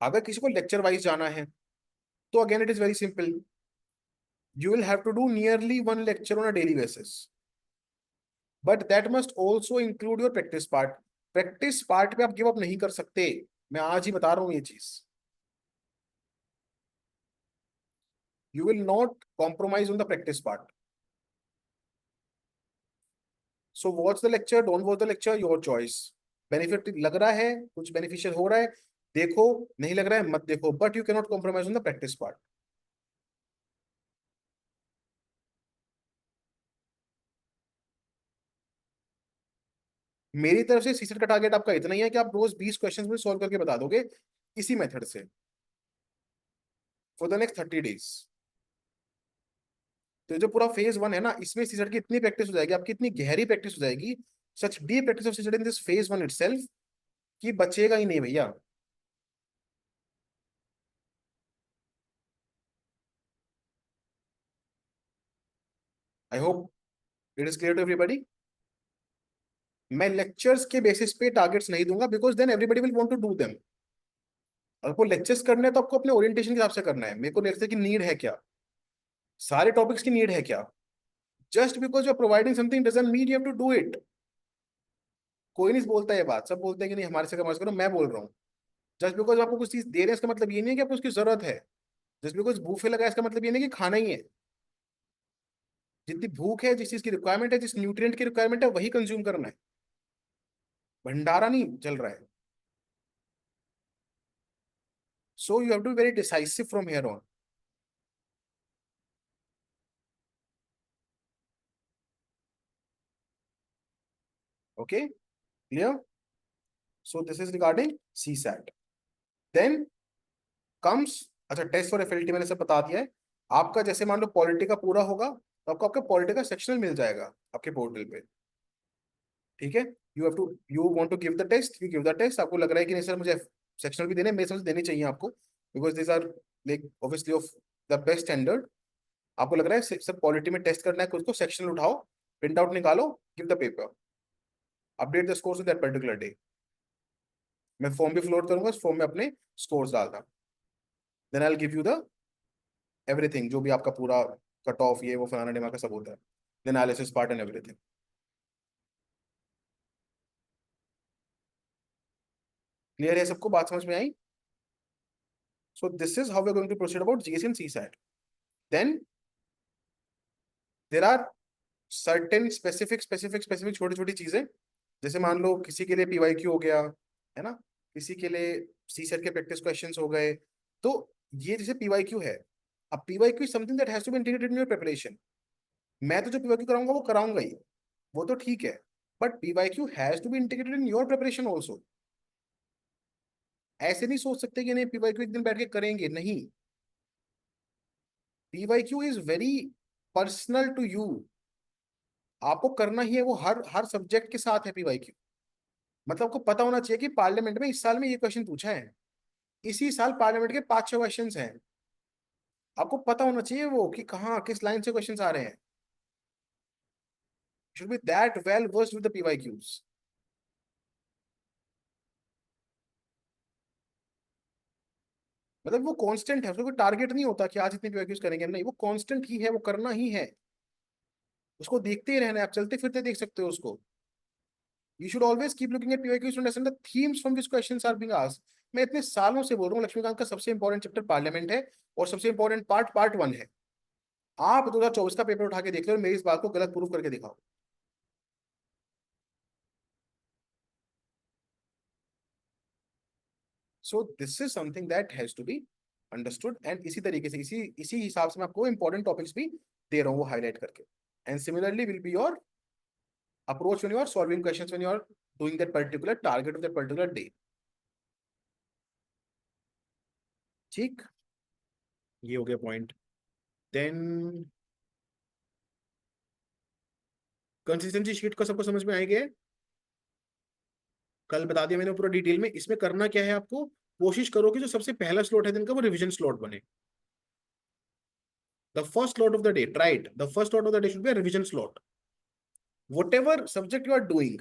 Speaker 1: अगर किसी को लेक्चर वाइज जाना है तो again it is very simple. You will have to do nearly 1 lecture on a daily basis, but that must also include your practice part. Practice part पे आप गिव अप नहीं कर सकते, मैं आज ही बता रहा हूँ ये चीज. You will not compromise on the practice part. So watch the lecture, don't watch the lecture, your choice. Benefit लग रहा है, कुछ बेनिफिशियल हो रहा है, देखो, नहीं लग रहा है मत देखो, but you can not compromise on the practice part. मेरी तरफ से सीसेट का टारगेट आपका इतना ही है कि आप रोज 20 क्वेश्चंस में सॉल्व करके बता दोगे इसी मेथड से फॉर द नेक्स्ट 30 days. तो जो पूरा फेज 1 है ना, इसमें सीसेट की इतनी प्रैक्टिस हो जाएगी, आपकी इतनी गहरी प्रैक्टिस हो जाएगी, such deep practice of CSAT in this phase 1 itself, कि बचेगा ही नहीं भैया. I hope it is clear to everybody. मैं लेक्चर्स के बेसिस पे टारगेट्स नहीं दूंगा, because then everybody will want to do them. आपको लेक्चर्स करने हैं तो आपको अपने ओरिएंटेशन के हिसाब से करना है. मेरे को लेक्चर की नीड है क्या, सारे टॉपिक्स की नीड है क्या. Just because you are providing something doesn't mean you have to do it. कोई नहीं बोलता ये बात, सब बोलते हैं कि नहीं हमारे से कमर्स करो. मैं बोल रहा हूँ, जस्ट बिकॉज आपको कुछ चीज दे रहे हैं इसका मतलब ये नहीं है कि आपको उसकी जरूरत है. जस्ट बिकॉज बूफे लगा है, इसका मतलब ये नहीं कि खाना ही है. जितनी भूख है, जिस चीज की रिक्वायरमेंट है, जिस न्यूट्रिएंट की रिक्वायरमेंट है, वही कंज्यूम करना है. भंडारा नहीं चल रहा है. So you have to be very decisive from here on. Okay, clear. So this is regarding CSAT. Then comes, अच्छा, टेस्ट फॉर एफएलटी मैंने सब बता दिया है. आपका जैसे मान लो पॉलिटी का पूरा होगा, तो आपको आपका पॉलिटी का सेक्शनल मिल जाएगा आपके पोर्टल पे. ठीक है. You have to, you want to give the test, you give the test. आपको लग रहा है कि नहीं सर मुझे सेक्शनल भी देने, मेरे समझ देने चाहिए आपको, because this are like obviously of the best standard. आपको लग रहा है सर पॉलिटी में टेस्ट करना है, उसको सेक्शनल उठाओ, प्रिंट आउट निकालो, give the paper, update the scores of that particular day. मैं फॉर्म भी फ्लोट करूंगा, उस फॉर्म में अपने स्कोर्स डालना. Then I will give you the everything, जो भी आपका पूरा कट ऑफ ये वो फलाना डिमा का सब होता है, then analysis part and everything. Clear है सबको, बात समझ में आई. So this is how we are going to proceed about GS and CSAT. Then there are certain specific specific specific छोटी छोटी चीजें. जैसे मान लो किसी के लिए पीवाईक्यू हो गया है ना, किसी के लिए सीसेट के प्रैक्टिस क्वेश्चंस हो गए. तो ये जैसे पीवाईक्यू है, अब PYQ is something that has to be integrated in your preparation. मैं तो जो पीवाईक्यू कराऊंगा वो कराऊंगा ही, वो तो ठीक है, but PYQ has to be integrated in your preparation also. ऐसे नहीं सोच सकते कि नहीं पीवाईक्यू एक दिन बैठ के करेंगे, नहीं. PYQ is very personal to you. आपको करना ही है, वो हर हर सब्जेक्ट के साथ है पीवाईक्यू. मतलब आपको पता होना चाहिए कि पार्लियामेंट में इस साल में ये क्वेश्चन पूछा है, इसी साल पार्लियामेंट के 5-6 क्वेश्चन हैं. आपको पता होना चाहिए वो कि कहाँ किस लाइन से क्वेश्चन आ रहे हैं. Should be that well versed with the PYQs. मतलब वो कांस्टेंट है, उसको कोई टारगेट नहीं होता कि आज इतने पीवाईक्यूज करेंगे, नहीं, वो कांस्टेंट ही है, वो करना ही है. उसको देखते ही रहना है, आप चलते फिरते देख सकते हो उसको. You should always keep looking at PYQs to understand the themes from which questions are being asked. मैं इतने सालों से बोल रहा हूँ, लक्ष्मीकांत का सबसे इंपॉर्टेंट चैप्टर पार्लियामेंट है, और सबसे इंपॉर्टेंट पार्ट पार्ट 1 है. आप 2024 का पेपर उठा के देख लो और मेरी इस बात को गलत प्रूव करके दिखाओ. So this is something that has to be understood. And इसी तरीके से इसी इसी हिसाब से मैं आपको इंपॉर्टेंट टॉपिक्स भी दे रहा हूँ वो हाईलाइट करके. And similarly will be your approach when you are solving questions, when you are doing that particular target of that particular day. ठीक, ये हो गया पॉइंट. देन कंसिस्टेंसी शीट को सबको समझ में आएगा. कल बता दिया मैंने पूरा डिटेल में. इसमें करना क्या है, आपको कोशिश करो कि जो सबसे पहला स्लॉट है दिन का वो रिवीजन स्लॉट बने. The first slot of the day, try it. The first slot of the day should be a revision slot. Whatever subject you are doing,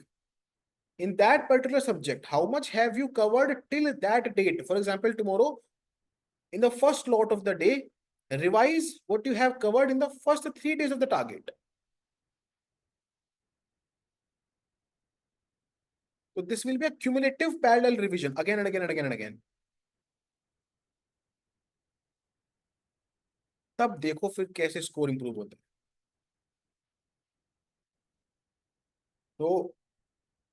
Speaker 1: in that particular subject, how much have you covered till that date? For example, tomorrow, in the first slot of the day, revise what you have covered in the first 3 days of the target. So this will be a cumulative parallel revision again and again and again and again. तब देखो फिर कैसे स्कोर इंप्रूव होता है। तो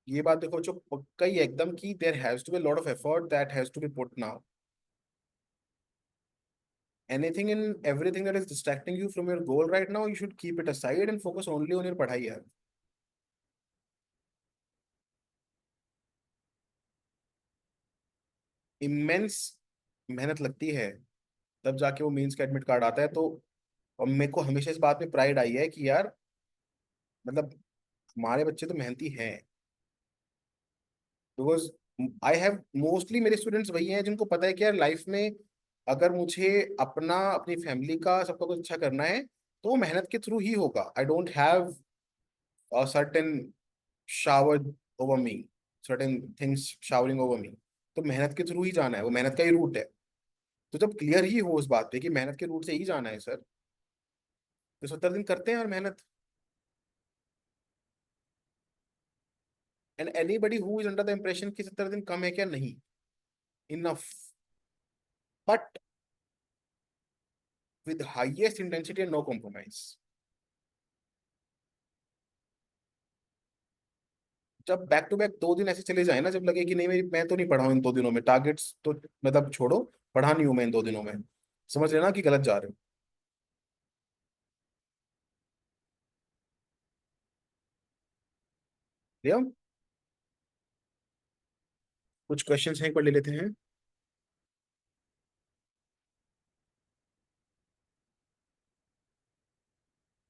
Speaker 1: ये बात देखो जो पक्का ही है एकदम कि there has to be lot of effort that has to be put now. Anything and everything that is distracting you from your goal right now, you should keep it aside and focus only on your पढ़ाई यार। इमेंस मेहनत लगती है, तब जाके वो मेंस का एडमिट कार्ड आता है। तो और मेरे को हमेशा इस बात में प्राइड आई है कि यार मतलब हमारे बच्चे तो मेहनती हैं। बिकॉज आई हैव मोस्टली मेरे स्टूडेंट्स वही हैं जिनको पता है कि यार लाइफ में अगर मुझे अपना अपनी फैमिली का सबका कुछ अच्छा करना है तो वो मेहनत के थ्रू ही होगा। I don't have a certain shower over me, certain things showering over me. तो मेहनत के थ्रू ही जाना है, वो मेहनत का ही रूट है। तो जब क्लियर ही हो उस बात पे कि मेहनत के रूट से ही जाना है सर, तो 70 दिन करते हैं और मेहनत। And anybody who is under the impression कि 70 दिन कम है क्या, नहीं, enough, but with highest intensity and no compromise. जब बैक टू बैक 2 दिन ऐसे चले जाए ना, जब लगे कि नहीं मेरी मैं तो नहीं पढ़ा हूँ इन 2 दिनों में, टारगेट्स तो मतलब छोड़ो, पढ़ा नहीं हूं मैं इन 2 दिनों में, समझ लेना कि गलत जा रहे हो। लिया? कुछ क्वेश्चंस हैं, एक बार ले लेते हैं।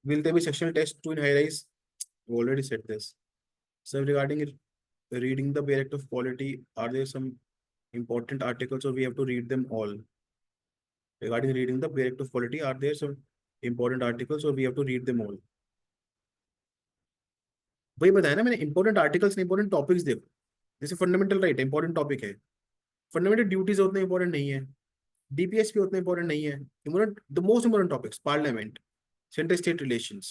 Speaker 1: Will there be sectional test two in high rise? We already said this. So regarding reading the directive quality, are there some important articles or we have to read them all? Regarding reading the directive quality, are there some important articles or we have to read them all? वही बताया ना मैंने, इंपॉर्टेंट आर्टिकल्स इंपॉर्टेंट टॉपिक्स देखो। जैसे फंडामेंटल राइट इंपॉर्टेंट टॉपिक है, फंडामेंटल ड्यूटीज उतने इंपॉर्टेंट नहीं है, डीपीएस भी उतने इंपॉर्टेंट नहीं है। Important the most important topics parliament, central state relations,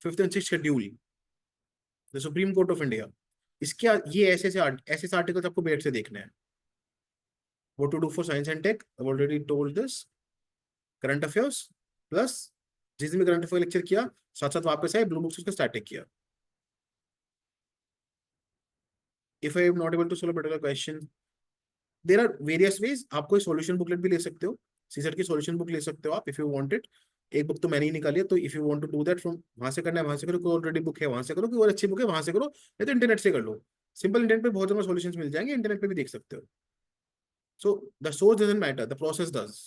Speaker 1: fifth and six schedule, the supreme court of India. इसके ये ऐसे आर्टिकल्स आपको बेट से देखने हैं। What to do for science and tech, I already told this. Current affairs plus जिस दिन भी करंट अफेयर लेक्चर किया, साथ साथ वापस आए ब्लू बुक्स उसका स्टैटिक किया। If I am not able to solve particular question, there are various ways. आप कोई सॉल्यूशन बुकलेट भी ले सकते हो, सीसेट की सॉल्यूशन बुक ले सकते हो आप, इफ यू वांट इट। एक बुक तो मैंने ही निकाली है, तो if you want to do that from वहां से करना है वहां से करो, कोई ऑलरेडी बुक है वहां से करो, कोई और अच्छी बुक है वहां से करो, नहीं तो इंटरनेट से कर लो। सिंपल इंटरनेट पे बहुत ज्यादा सॉल्यूशंस मिल जाएंगे, इंटरनेट पे भी देख सकते हो। So the source doesn't matter, the process does.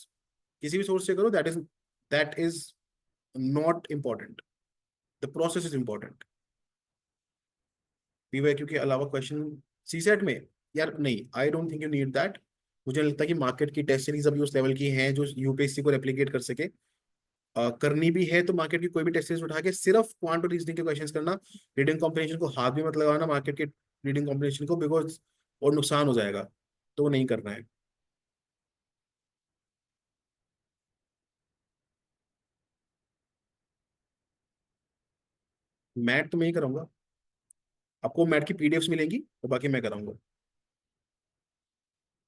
Speaker 1: किसी भी सोर्स से करो, that is not important, the process is important. PYQ के अलावा क्वेश्चन सीसेट में, यार नहीं, I don't think you need that. मुझे लगता है कि मार्केट की टेस्ट सीरीज अभी उस लेवल की हैं जो यूपीएससी को रेप्लिकेट कर सके। करनी भी है तो मार्केट की कोई भी टेस्ट सीरीज उठा के सिर्फ क्वांट और रीजनिंग के क्वेश्चंस करना। रीडिंग कॉम्प्रिहेंशन को हाथ भी मत लगाना मार्केट के रीडिंग कॉम्प्रिहेंशन को, बिकॉज और नुकसान हो जाएगा, तो वो नहीं करना है। मैथ तो मैं ही कराऊंगा, आपको मैथ की पीडीएफ्स मिलेंगी और बाकी मैं कराऊंगा।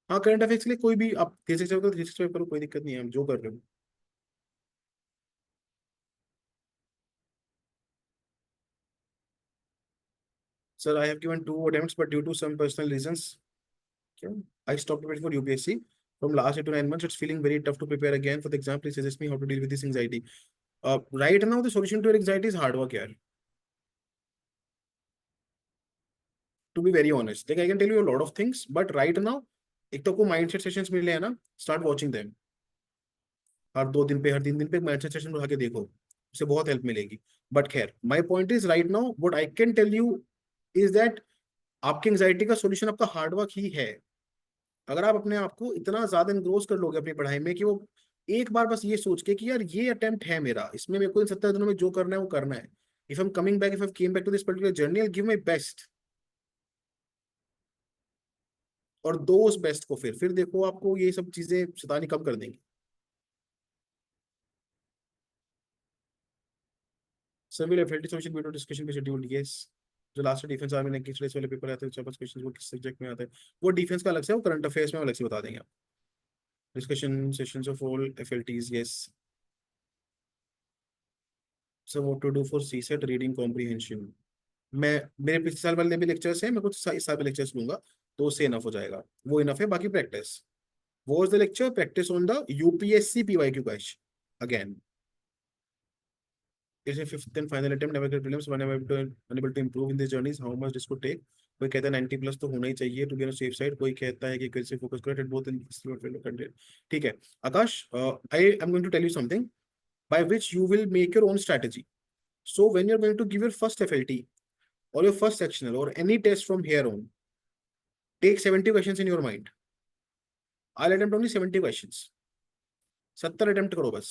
Speaker 1: हाँ, करंट अफेयर्स के लिए कोई भी आप 365 करो, 365 करो, कोई दिक्कत नहीं है, हम जो कर रहे हो। Sir I have given 2 attempts but due to some personal reasons, I stopped preparing for UPSC. From last 8 to 9 months, it's feeling very tough to prepare again for the exam. Please suggest me how to deal with this anxiety. Right now, the solution to your anxiety is hard work, yaar. To be very honest, like I can tell you a lot of things, but right now, एक तो आपको माइंडसेट सेशंस मिले हैं ना, स्टार्ट वाचिंग देम। हर 2 दिन पे, हर 3 दिन पे माइंडसेट सेशन उठा के देखो, उससे बहुत हेल्प मिलेगी। बट खैर, my point is right now what I can tell you is that आपकी एंग्जाइटी का सोल्यूशन आपका हार्डवर्क ही है। अगर आप अपने आप को इतना ज्यादा इनग्रोस कर लोगे अपनी पढ़ाई में कि वो एक बार बस ये सोच के कि यार ये अटेम्प्ट है मेरा, इसमें मेरे को इन 70 दिनों में जो करना है वो करना है। If I am coming back, if I came back to this particular journey, I give my best. और दो उस बेस्ट को, फिर देखो आपको ये सब चीजें शैतानी कम कर देंगी। Sir will FLT solution video discussion के शेड्यूल, यस। जो लास्ट डिफेंस आर्मी ने किस रेस वाले पेपर आते हैं, 4 5 क्वेश्चन वो किस सब्जेक्ट में आते हैं, वो डिफेंस का अलग से, वो करंट अफेयर्स में अलग से बता देंगे आप। Discussion sessions of all FLTs, yes. So what to do for CSAT reading comprehension. मैं मेरे पिछले साल वाले भी लेक्चर्स हैं, मैं कुछ इस साल भी लेक्चर्स लूंगा, तो उससे इनफ हो जाएगा। वो इनफ है, बाकी प्रैक्टिस। वो is the lecture practice on the UPSC PYQ question again. It's a fifth and final attempt, never get prelims, when I'm unable to improve in these journeys, how much this could take? कोई कहता है 90 प्लस तो होना ही चाहिए to be on safe side, कोई कहता है कि कैसे फोकस करें बोथ इन कंटेंट। ठीक है Akash, I am going to tell you something by which you will make your own strategy. So when you are going to give your first FLT or your first sectional or any test from here on, take 70 questions in your mind. I'll attempt only 70 questions. 70 attempt करो बस,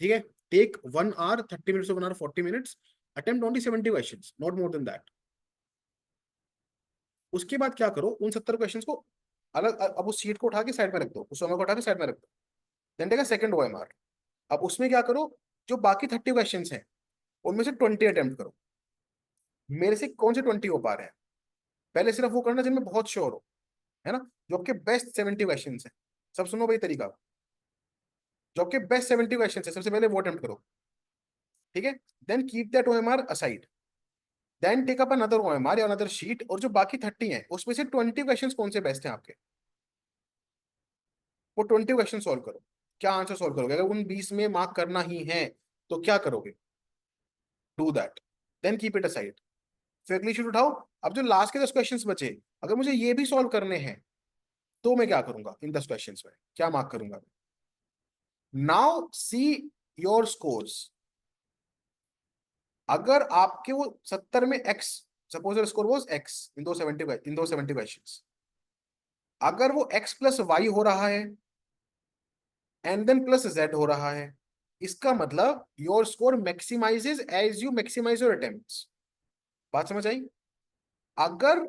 Speaker 1: ठीक है। Take 1 hour 30 minutes of 1 hour 40 minutes, attempt only 70 questions, not more than that. उसके बाद क्या करो, उन 70 क्वेश्चंस को अलग, अब उस शीट को उठा के साइड में रख दो, उस समय को उठा के साइड में रख दो। Then take a second OMR. अब उसमें क्या करो, जो बाकी 30 क्वेश्चंस हैं उनमें से 20 अटेम्प्ट करो। मेरे से कौन से 20 हो पा रहे हैं, पहले सिर्फ वो करना जिनमें बहुत श्योर हो, है ना, जो आपके बेस्ट 70 क्वेश्चन है। सब सुनो भाई तरीका, जो आपके बेस्ट 70 क्वेश्चन है सबसे पहले वो अटेम्प्ट करो, ठीक है। Then keep that OMR aside, then take up another OMR या अनदर शीट, और जो बाकी 30 हैं उसमें से 20 क्वेश्चन कौन से बेस्ट हैं आपके, वो 20 क्वेश्चन सॉल्व करो। क्या आंसर सॉल्व करोगे, अगर उन 20 में मार्क करना ही है तो क्या करोगे, do that, then keep it aside. फिर अगली शीट उठाओ। अब जो लास्ट के 10 क्वेश्चंस बचे, अगर मुझे ये भी सॉल्व करने हैं तो मैं क्या करूंगा, इन 10 क्वेश्चंस में क्या मार्क करूंगा। Now see your scores. अगर आपके वो 70 में X, suppose your score was X in दो 70 क्वेश्चंस, अगर वो एक्स प्लस वाई हो रहा है एंड देन प्लस जेड हो रहा है, इसका मतलब your score maximises as you maximise your attempts. बात समझ आई। अगर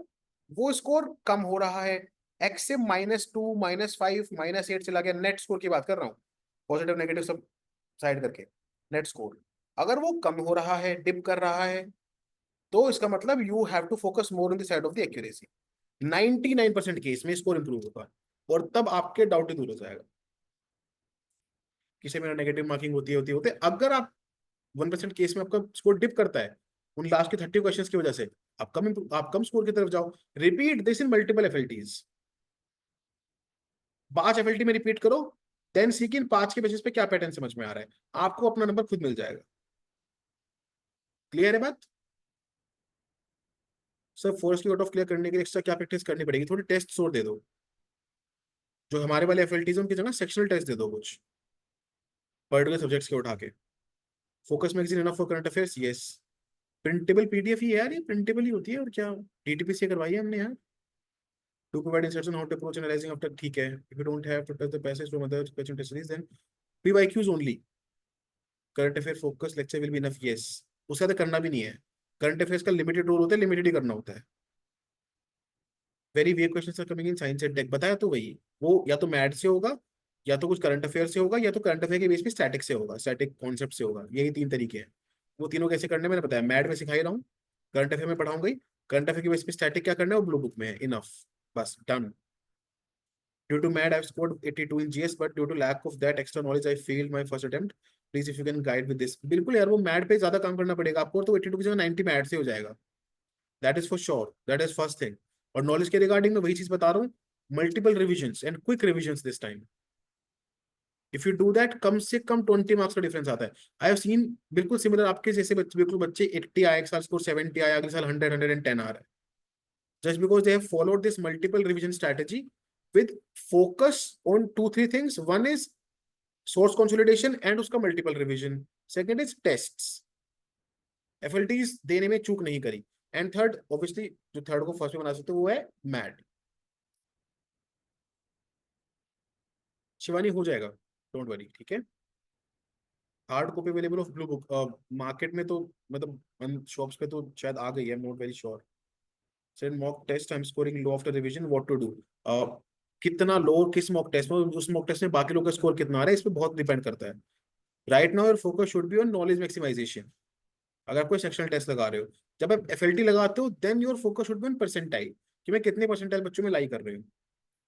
Speaker 1: वो स्कोर कम हो रहा है, एक्स से -2 -5 -8 चला गया, नेट स्कोर की बात कर रहा हूँ, पॉजिटिव नेगेटिव सब साइड करके, नेट स्कोर अगर वो कम हो रहा है, डिप कर रहा है, तो इसका मतलब you have to focus more on the side of the accuracy. 99% case में स्कोर इंप्रूव होगा और तब आपके डाउट ही दूर हो जाएगा। किसी में नेगेटिव मार्किंग होती है अगर आप 1% केस में आपका स्कोर डिप करता है उन लास्ट के 30 क्वेश्चंस की वजह से, आप कम स्कोर की तरफ जाओ। Repeat this in multiple FLTs. 5 FLT में रिपीट करो, देन सी कि इन 5 के बेसिस पे क्या पैटर्न समझ में आ रहा है, आपको अपना नंबर खुद मिल जाएगा। क्लियर है बात। सर फोर्स की कट ऑफ क्लियर करने के लिए एक्स्ट्रा क्या प्रैक्टिस करनी पड़ेगी, थोड़ी टेस्ट और दे दो, जो हमारे वाले एफएलटीज उनकी जगह सेक्शनल टेस्ट दे दो कुछ पर्टिकुलर सब्जेक्ट्स के उठा के। Focus magazine enough for current affairs, yes. Printable PDF ही है यार, ये प्रिंटेबल ही होती है और क्या, डीटीपी से करवाई है हमने यार। To provide instruction how to approach analysing after, ठीक है। If you don't have to touch the passage from other question test series, then PYQs only. Current affair focus lecture will be enough, yes. उसका तो करना भी नहीं है, करंट अफेयर्स का लिमिटेड रोल होता है, लिमिटेड ही करना होता है। Very weak questions are coming in science and tech, बताया तो वही, वो या तो मैथ से होगा, या तो कुछ करंट अफेयर से होगा, या तो करंट अफेयर के बेस पे स्टैटिक से होगा, स्टैटिक कॉन्सेप्ट से होगा। यही 3 तरीके हैं। वो तीनों कैसे करने मैंने बताया, मैथ में सिखा ही रहा हूँ, करंट अफेयर में पढ़ाऊंगा ही। करंट अफेयर के बेस पे स्टैटिक क्या करना है वो ब्लू बुक में है, इनफ, बस done. Due to MAD, I've scored 82 in GS, but due to lack of that extra knowledge, I failed my first attempt. Please, if you can guide with this. बिल्कुल यार, वो मैड पे ज्यादा काम करना पड़ेगा आपको, तो 82 की जगह 90 मैड से हो जाएगा। That is for sure, that is first thing. और नॉलेज के रिगार्डिंग में वही चीज बता रहा हूँ, multiple revisions and quick revisions this time. If you do that, कम से कम 20 मार्क्स का डिफरेंस आता है। आई हैव सीन बिल्कुल सिमिलर आपके जैसे बच्चे, बिल्कुल बच्चे 80 आए एक साल, स्कोर 70 आया, अगले साल 100 110 आ रहा है, just because they have followed this multiple revision strategy with focus on 2 3 things. One is source consolidation and उसका multiple revision. Second is tests. FLTs देने में चूक नहीं करी। And third, obviously जो थर्ड को फर्स्ट में बना सकते वो है मैड। शिवानी हो जाएगा, डोंट वरी, ठीक है। Hard copy available of blue book market में, तो मतलब शॉप्स पे तो शायद आ गई है, not very sure. Said mock test, I am scoring low after revision, what to do. कितना लो किस मॉक टेस्ट में, उस मॉक टेस्ट में बाकी लोग का स्कोर कितना आ रहा है, इस पर बहुत डिपेंड करता है। Right now your focus should be on knowledge maximisation. अगर आप कोई सेक्शनल टेस्ट लगा रहे हो, जब आप एफएलटी लगाते हो, then your focus should be on percentile, कि मैं कितने परसेंटाइल बच्चों में लाई कर रही हूँ।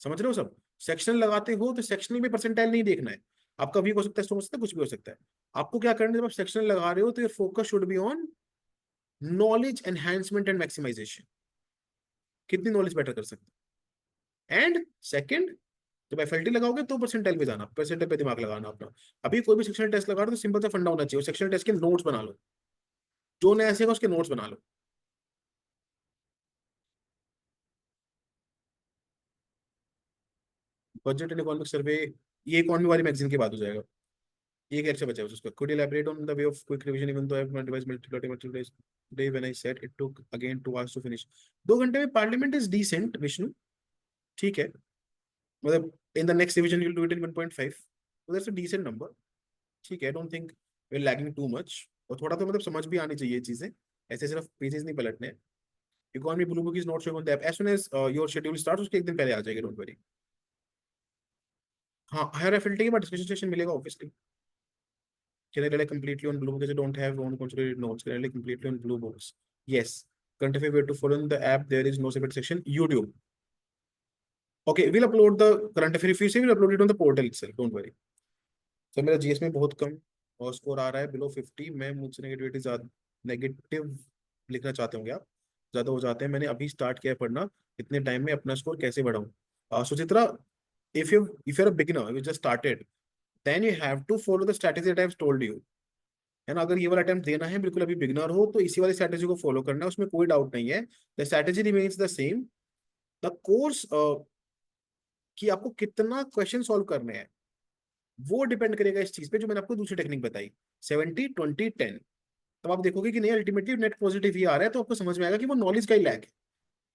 Speaker 1: समझ रहे हो सब। सेक्शनल लगाते हो तो सेक्शनल में परसेंटाइल नहीं देखना है, आपका वीक हो सकता है, स्ट्रॉन्ग हो सकता है, कुछ भी हो सकता है। आपको क्या करना है, जब आप सेक्शन लगा रहे हो तो your focus should be on knowledge enhancement and maximisation, कितनी नॉलेज बेटर कर सकते हैं। एंड सेकंड, जब एफएलटी लगाओगे तो परसेंटाइल पे जाना, परसेंटाइल पे दिमाग लगाना अपना। अभी कोई भी सेक्शनल टेस्ट लगा रहे हो तो सिंपल सा फंडा होना चाहिए, सेक्शनल टेस्ट के नोट्स बना लो, जो नया सीखा उसके नोट्स बना लो। बजट एंड इकोनॉमिक सर्वे, ये इकोनॉमी वाली मैगजीन के बाद हो जाएगा। ये एक अच्छा बचा है उसका। Could you elaborate on the way of quick revision even though I have not devised multiple days today when I said it took again 2 hours to finish। 2 घंटे में पार्लियामेंट इज डिसेंट विष्णु, ठीक है। मतलब इन the next revision you will do it in 1.5, so that's a decent number, ठीक है। I don't think we're lagging too much। और थोड़ा तो मतलब समझ भी आनी चाहिए चीजें, ऐसे सिर्फ पेजेस नहीं पलटने हैं। Economy blue book is not showing on the app, as soon as your schedule start उसके एक दिन पहले आ जाएगी, डोंट वरी। हाँ, हायर एफिलिटी के बाद डिस्कशन सेशन मिलेगा obviously. Can I rely completely on Blue Books? I don't have own consolidated notes. Can I rely completely on Blue Books? Yes. Current affair where to follow in the app. There is no separate section. YouTube. Okay, we'll upload the current affair. If you say, we'll upload it on the portal itself. Don't worry. So मेरा जीएस में बहुत कम और स्कोर आ रहा है बिलो 50। मैं मुझसे नेगेटिविटी ज्यादा, नेगेटिव लिखना चाहते होंगे आप, ज्यादा हो जाते हैं। मैंने अभी स्टार्ट किया है पढ़ना, इतने टाइम में अपना स्कोर कैसे बढ़ाऊं। Suchitra, if you're a beginner, you just started, then you have to follow the strategy that I've told you, है ना। अगर ये वाला अटेम्प्ट देना है, बिल्कुल अभी बिगनर हो, तो इसी वाली स्ट्रैटेजी को फॉलो करना है, उसमें कोई डाउट नहीं है। The strategy remains the same. The course कि आपको कितना क्वेश्चन सॉल्व करने हैं वो डिपेंड करेगा इस चीज पे, जो मैंने आपको दूसरी टेक्निक बताई, 70-20-10। तब आप देखोगे कि नहीं अल्टीमेटली नेट पॉजिटिव ही आ रहा है, तो आपको समझ में आएगा कि वो नॉलेज का ही लैक है।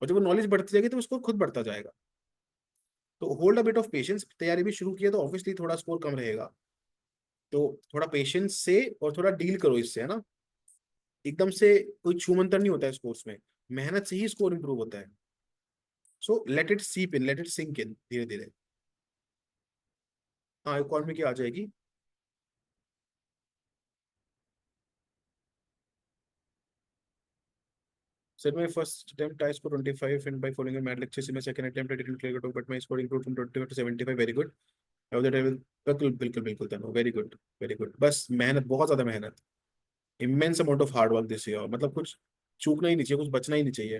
Speaker 1: और जब वो नॉलेज बढ़ती जाएगी तो उसको खुद बढ़ता जाएगा। तो hold a bit of patience, तैयारी भी शुरू किया तो ऑब्वियसली थोड़ा स्कोर कम रहेगा, तो थोड़ा पेशेंस से और थोड़ा डील करो इससे, है ना। एकदम से कोई छू मंतर नहीं होता है स्पोर्ट्स में, मेहनत से ही स्कोर इंप्रूव होता है। सो let it seep in, let it sink in धीरे धीरे। हाँ, इकोनॉमी की आ जाएगी। सर मैं first attempt I score 25 and by following math lecture से मैं second attempt I didn't clear it but my score improved from 25 to 75, very good. How that I will, बिल्कुल बिल्कुल बिल्कुल Tanu, very good very good. बस मेहनत, बहुत ज्यादा मेहनत, immense amount of hard work this year, मतलब कुछ चूकना ही नहीं चाहिए, कुछ बचना ही नहीं चाहिए।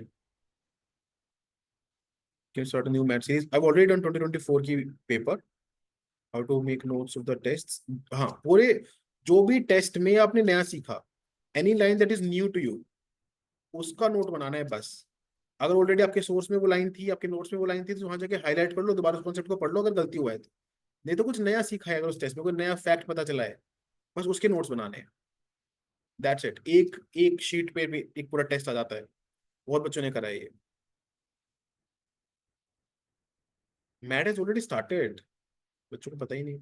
Speaker 1: Can start new math series, I have already done 2024 की पेपर। How to make notes of the test. हाँ, पूरे जो भी टेस्ट में आपने नया सीखा, any line that is new to you, उसका नोट बनाना है बस। अगर ऑलरेडी आपके सोर्स में वो लाइन थी, आपके नोट्स में वो लाइन थी, तो वहां जाके हाईलाइट कर लो, दोबारा उस कॉन्सेप्ट को पढ़ लो अगर गलती हुआ है तो। नहीं तो कुछ नया सीखा है, अगर उस टेस्ट में कोई नया फैक्ट पता चला है, बस उसके नोट्स बनाने हैं। That's it. एक एक शीट पे भी एक पूरा टेस्ट आ जाता है। बहुत बच्चों ने करा है ये। मैथ इज ऑलरेडी स्टार्टेड, बच्चों को पता ही नहीं।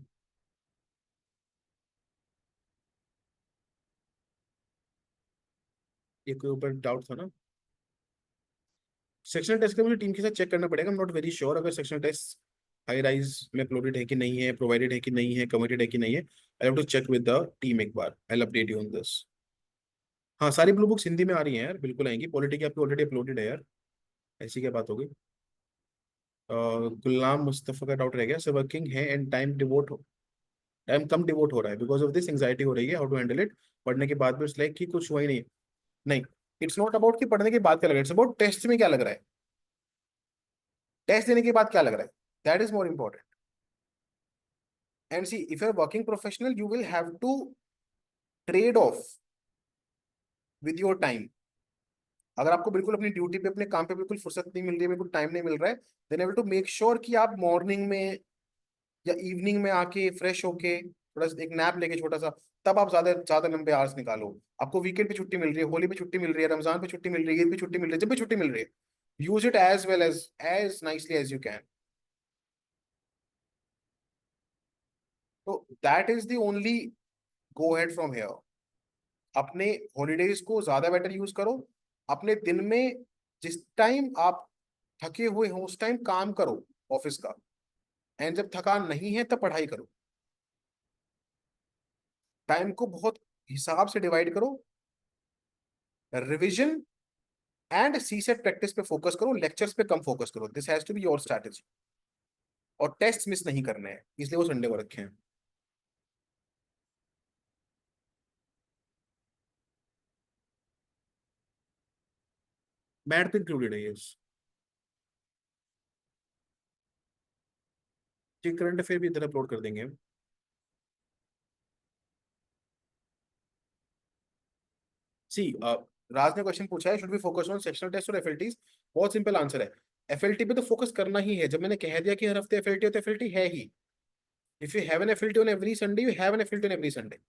Speaker 1: एक के ऊपर डाउट था ना। सेक्शनल टेस्ट का मुझे टीम के साथ चेक करना पड़ेगा, आई एम नॉट वेरी श्योर अगर सेक्शनल टेस्ट हाई राइज में अपलोडेड है कि नहीं है, प्रोवाइडेड है कि नहीं है, कमिटेड है कि नहीं है। I have to check with the team एक बार, I will update you on this. हाँ, सारी ब्लू बुक्स हिंदी में आ रही हैं यार, बिल्कुल आएंगी। पॉलिटी की आपकी ऑलरेडी अपलोडेड है यार, ऐसी क्या बात हो गई। गुलाम मुस्तफा का डाउट रह गया, सर वर्किंग है एंड टाइम कम डिवोट हो रहा है, बिकॉज ऑफ दिस एंग्जाइटी हो रही है, हाउ टू हैंडल इट। पढ़ने के बाद भी इट्स लाइक कि कुछ हुआ ही नहीं। नहीं, इट्स नॉट अबाउट कि पढ़ने के बाद क्या लग रहा है, इट्स अबाउट टेस्ट में क्या लग रहा है, टेस्ट देने के बाद क्या लग रहा है, that is more important. And see, if you are working professional you will have to trade off with your time. अगर आपको बिल्कुल अपनी ड्यूटी पे, अपने काम पे बिल्कुल फुर्सत नहीं मिल रही है, बिल्कुल टाइम नहीं मिल रहा है, then I will to make sure कि आप मॉर्निंग में या इवनिंग में आके फ्रेश होके थोड़ा सा एक नैप लेके छोटा सा, तब आप ज्यादा ज्यादा लंबे आवर्स निकालो। आपको वीकेंड पे छुट्टी मिल रही है, होली पे छुट्टी मिल रही है, रमजान पे छुट्टी मिल रही है, ईद पे छुट्टी मिल रही है, जब भी छुट्टी मिल रही है, use it as well as nicely as you can. तो that is the only go ahead from here. अपने हॉलीडेज को ज्यादा बेटर यूज करो। अपने दिन में जिस टाइम आप थके हुए हो उस टाइम काम करो ऑफिस का, एंड जब थकान नहीं है तब पढ़ाई करो। टाइम को बहुत हिसाब से डिवाइड करो। Revision and CSAT practice पे फोकस करो, लेक्चर्स पे कम फोकस करो। This has to be your strategy. और टेस्ट मिस नहीं करने हैं, इसलिए वो संडे को रखे हैं। मैथ तो इंक्लूडेड है, यस। जी, करंट अफेयर भी इधर अपलोड कर देंगे हम। सी, राज ने क्वेश्चन पूछा है, should be focus on sectional test और एफएलटीज। बहुत सिंपल आंसर है, एफएलटी पे तो फोकस करना ही है। जब मैंने कह दिया कि हर हफ्ते एफएलटी है तो एफएलटी है ही। If you have an FLT on every Sunday, you have an FLT on every Sunday.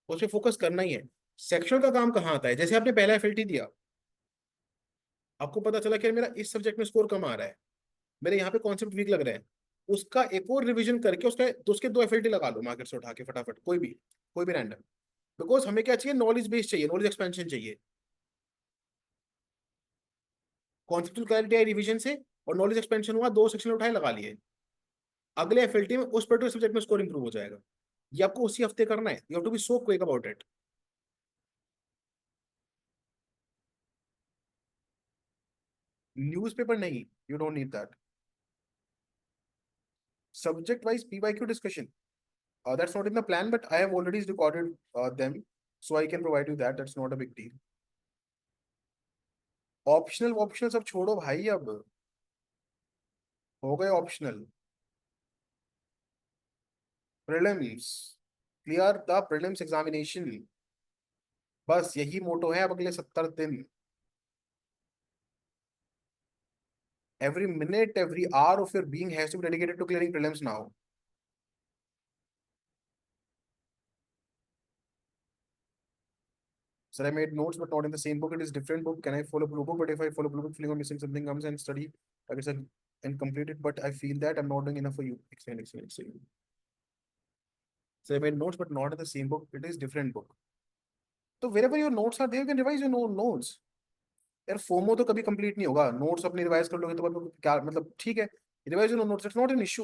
Speaker 1: उस पर फोकस करना ही है। सेक्शनल का काम कहाँ आता है? जैसे आपने पहला एफएलटी दिया, आपको पता चला कि यार मेरा इस सब्जेक्ट में स्कोर कम आ रहा है, मेरे यहाँ पे कॉन्सेप्ट वीक लग रहे हैं, उसका एक और रिवीजन करके उसका तो उसके दो एफएलटी लगा लो मार्केट से उठा के फटाफट, कोई भी रैंडम। बिकॉज हमें क्या चाहिए? नॉलेज बेस चाहिए, नॉलेज एक्सपेंशन चाहिए। कॉन्सेप्चुअल क्लैरिटी आई रिवीजन से, और नॉलेज एक्सपेंशन हुआ, दो सेक्शन उठाए लगा लिए। अगले एफएलटी में उस पर्टिकुलर सब्जेक्ट में स्कोर इंप्रूव हो जाएगा। ये आपको उसी हफ्ते करना है, you have to be so quick about it. Newspaper नहीं, you don't need that. Subject wise PYQ discussion, that's not in the plan, but I have already recorded them, so I can provide you that. That's not a big deal. Optional optional सब छोड़ो भाई, अब हो गए optional. Prelims, clear the prelims examination, बस यही मोटो है अब अगले 70 दिन। Every minute, every hour of your being has to be dedicated to clearing prelims now. Sir, I made notes but not in the same book. It is different book. Can I follow blue book? But if I follow blue book, feeling I'm missing something comes and study targets and complete it. But I feel that I'm not doing enough for you. Explain, explain, explain. So I made notes but not in the same book. It is different book. तो wherever your notes are there, you can revise your notes. यार फोमो तो कभी कंप्लीट नहीं होगा, नोट्स अपने रिवाइज कर लोगे तो क्या मतलब, ठीक है, revise your notes, it's not an issue.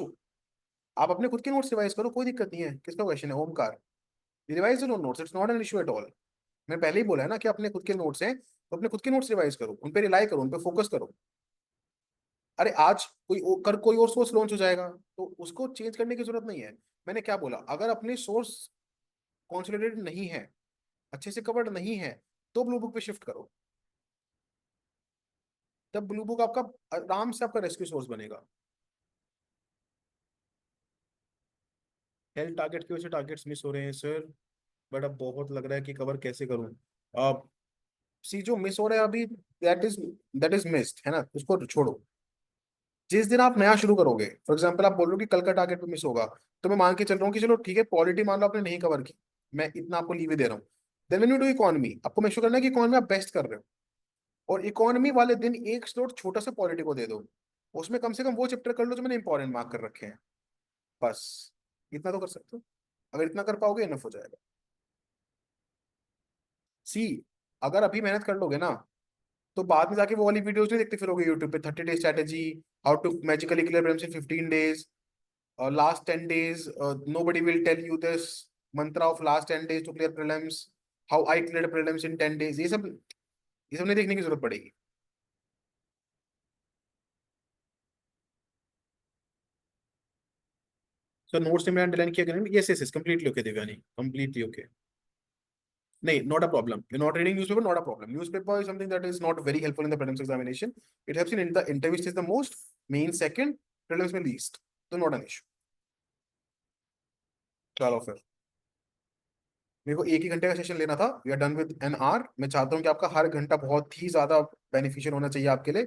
Speaker 1: आप अपने खुद के नोट्स रिवाइज करो, कोई दिक्कत नहीं है। किसका क्वेश्चन है? Omkar. Revise your notes, it's not an issue at all. मैं पहले ही बोला है ना कि अपने खुद के नोट्स हैं, तो अपने खुद के नोट्स रिवाइज करो, उन पे रिलाई करो, उन पे फोकस करो। अरे आज कोई और सोर्स लॉन्च हो जाएगा, तो उसको चेंज करने की जरूरत नहीं है। मैंने क्या बोला? अगर अपने सोर्स कॉन्सोलिडेटेड नहीं है, अच्छे से कवर्ड नहीं है, तो ब्लू बुक पे शिफ्ट करो। तब ब्लू बुक आपका आराम से आपका रेस्क्यू सोर्स बनेगा। हेल्थ टारगेट की वजह से टारगेट्स मिस हो रहे हैं सर, बट अब बहुत लग रहा है कि कवर कैसे करूं। अब सी, जो मिस हो रहा है अभी, दैट इज मिस्ड है ना, उसको छोड़ो। जिस दिन आप नया शुरू करोगे, फॉर एग्जाम्पल आप बोल रहे हो कि कल का टारगेट पे मिस होगा, तो मैं मान के चल रहा हूँ कि चलो ठीक है, पॉलिटी मान लो आपने नहीं कवर की, मैं इतना आपको लीव दे रहा हूँ। Then when you do economy, आपको मेक श्योर करना है कि इकोनॉमी आप बेस्ट कर रहे हो, और इकोनॉमी वाले दिन एक स्लॉट छोटा सा पॉलिटी को दे दो, उसमें कम से कम वो चैप्टर कर लो जो मैंने इंपॉर्टेंट मार्क कर रखे हैं। बस इतना तो कर सकते हो। अगर इतना कर पाओगे, इनफ हो जाएगा। सी, अगर अभी मेहनत कर लोगे ना, तो बाद में जाके वो वाली वीडियोस नहीं देखते फिरोगे यूट्यूब पे, 30 day strategy, how to magically clear prelims in 15 days, last 10 days, nobody will tell you this mantra of last 10 days to clear prelims, how I cleared prelims in 10 days, ये सब नहीं देखने की जरूरत पड़ेगी। सो नोट्स में अंडरलाइन किया करेंगे, yes yes yes, completely okay Divyani, completely okay. नहीं, not a problem, you not reading newspaper, not a problem. Newspaper is something that is not very helpful in the prelims examination. It helps in the interview stage the most, main second, prelims में least, तो नॉट एन इशू। चलो फिर, मेरे को एक ही घंटे का सेशन लेना था, we are done with an hour. मैं चाहता हूँ कि आपका हर घंटा बहुत ही ज्यादा बेनिफिशियल होना चाहिए आपके लिए।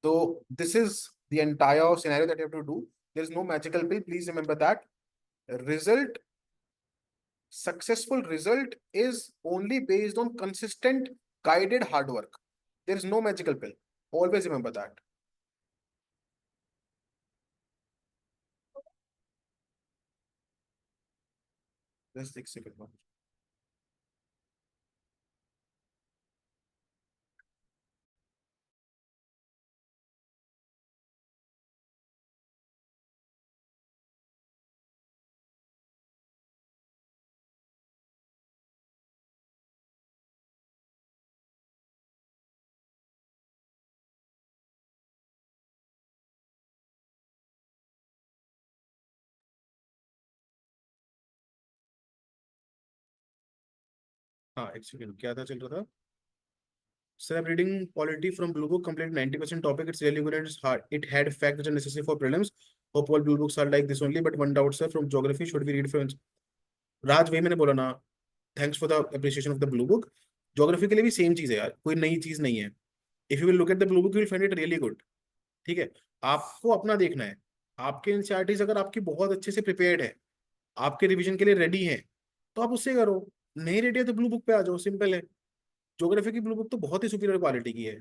Speaker 1: तो this is the entire scenario that you have to do. There is no magical pill, please remember that. Result, successful result is only based on consistent guided hard work. There is no magical pill, always remember that. Just एक second। हाँ, एक सेकंड, क्या था चल रहा था? Sir, I'm reading polity from Blue Book, complete 90% topic. It's really good and it's hard. It had facts that are necessary for prelims. Hope all Blue Books are like this only, but one doubt, sir, from geography, should we read from Raj? वही मैंने बोला ना, thanks for the appreciation of the blue book. Geography के लिए भी सेम चीज है यार, कोई नई चीज नहीं है। If you will look at the blue book, you will find it really good. ठीक है, आपको अपना देखना है। आपके एनसीईआरटीज अगर आपकी बहुत अच्छे से प्रिपेयर्ड है, आपके रिवीजन के लिए रेडी है, तो आप उससे करो। नहीं रेडी है तो ब्लू बुक पे आ जाओ, सिंपल है। ज्योग्राफी की ब्लू बुक तो बहुत ही सुपीरियर क्वालिटी की है।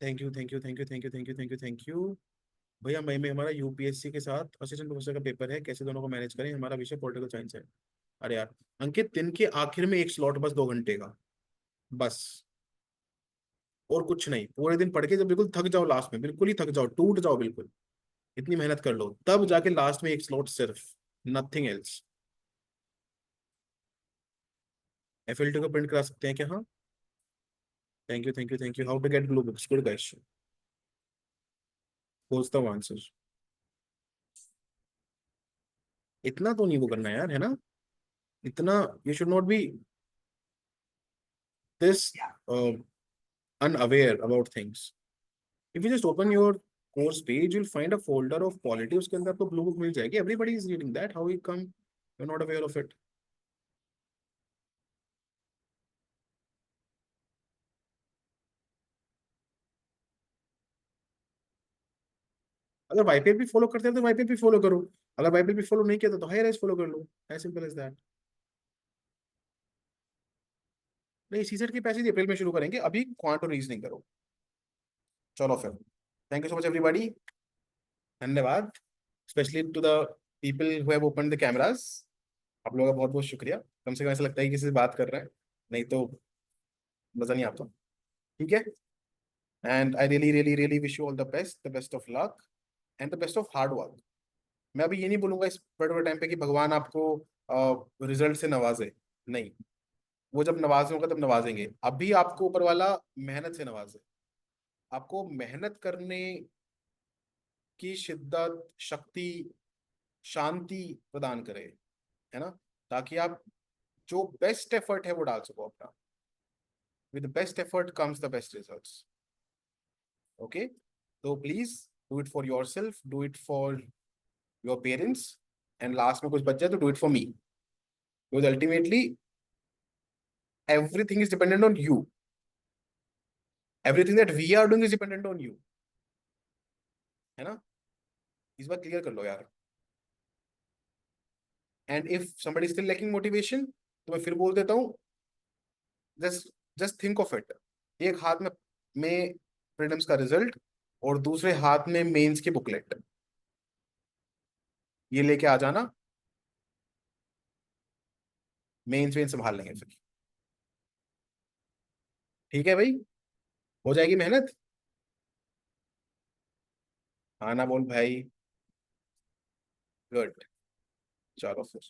Speaker 1: Thank you, thank you, thank you, thank you, thank you, thank you, thank you. भैया मई में हमारा यूपीएससी के साथ असिस्टेंट प्रोफेसर का पेपर है, कैसे दोनों को मैनेज करें? हमारा विषय पॉलिटिकल साइंस है। अरे यार अंकित, दिन के आखिर में एक स्लॉट बस 2 घंटे का, बस। और कुछ नहीं, पूरे दिन पढ़ के जब बिल्कुल थक जाओ, लास्ट में बिल्कुल ही थक जाओ, टूट जाओ बिल्कुल, इतनी मेहनत कर लो, तब जाके लास्ट में एक स्लॉट सिर्फ, नथिंग एल्स। एफएलटी को प्रिंट करा सकते हैं क्या? हाँ। Thank you, thank you, thank you. How to get blue books? Good guys, खोजता हूँ आंसर। इतना तो नहीं वो करना यार, है ना? इतना, you should not B this unaware about things. If you just open your course page, you'll find a folder of polity, उसके अंदर आपको blue book मिल जाएगी। Everybody is reading that. How you come you're not aware of it? अगर वाईपीएल भी फॉलो करते हैं तो वाईपीएल भी फॉलो करो, अगर वाईपीएल भी फॉलो नहीं किया तो हायर एज फॉलो कर लो, एज सिंपल एज दैट। नहीं, सीसेट की पैसे अप्रैल में शुरू करेंगे, अभी क्वांट और रीजनिंग करो। चलो फिर, thank you so much everybody, धन्यवाद। Specially to the people who have open the cameras, आप लोगों का बहुत बहुत शुक्रिया। कम से कम ऐसा लगता है कि किसी से बात कर रहे हैं, नहीं तो मजा नहीं आता। ठीक है, and I really really really wish you all the best of luck and the best of hard work. मैं अभी ये नहीं बोलूंगा इस पर्टिकुलर टाइम पे कि भगवान आपको रिजल्ट से नवाजे, नहीं। वो जब नवाजे होगा तब नवाजेंगे, अभी आपको ऊपर वाला मेहनत से नवाजे, आपको मेहनत करने की शिद्दत, शक्ति, शांति प्रदान करे, है ना, ताकि आप जो बेस्ट एफर्ट है वो डाल सको अपना। With best effort comes the best results. Okay, तो please do it for yourself, do it for your parents, and last में कुछ बच जाए तो do it for me, because ultimately everything is dependent on you, everything that we are doing is dependent on you, है ना? इस बात क्लियर कर लो यार। And if somebody is still lacking motivation, तो मैं फिर बोल देता हूँ, जस्ट थिंक ऑफ इट, एक हाथ में प्रीलिम्स का रिजल्ट और दूसरे हाथ में मेंस की बुकलेट, ये लेके आ जाना, मेंस वेंस संभाल लेंगे फिर। ठीक है भाई, हो जाएगी मेहनत। आना बोल भाई, गुड। चलो फिर,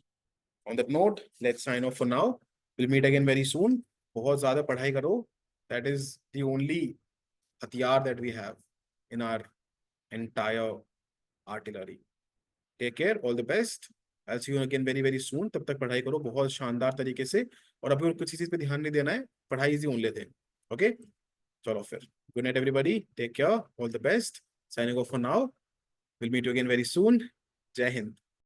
Speaker 1: on that note let's sign off for now, will meet again very soon. बहुत ज्यादा पढ़ाई करो, दैट इज द ओनली हथियार that we have in our entire artillery. Take care, all the best, I see you again very very soon. तब तक पढ़ाई करो बहुत शानदार तरीके से, और अभी किसी चीज पे ध्यान नहीं देना है, पढ़ाई is the only thing. Okay, चलो फिर, good night everybody, take care, all the best, signing off for now, will meet you again very soon. जय हिंद।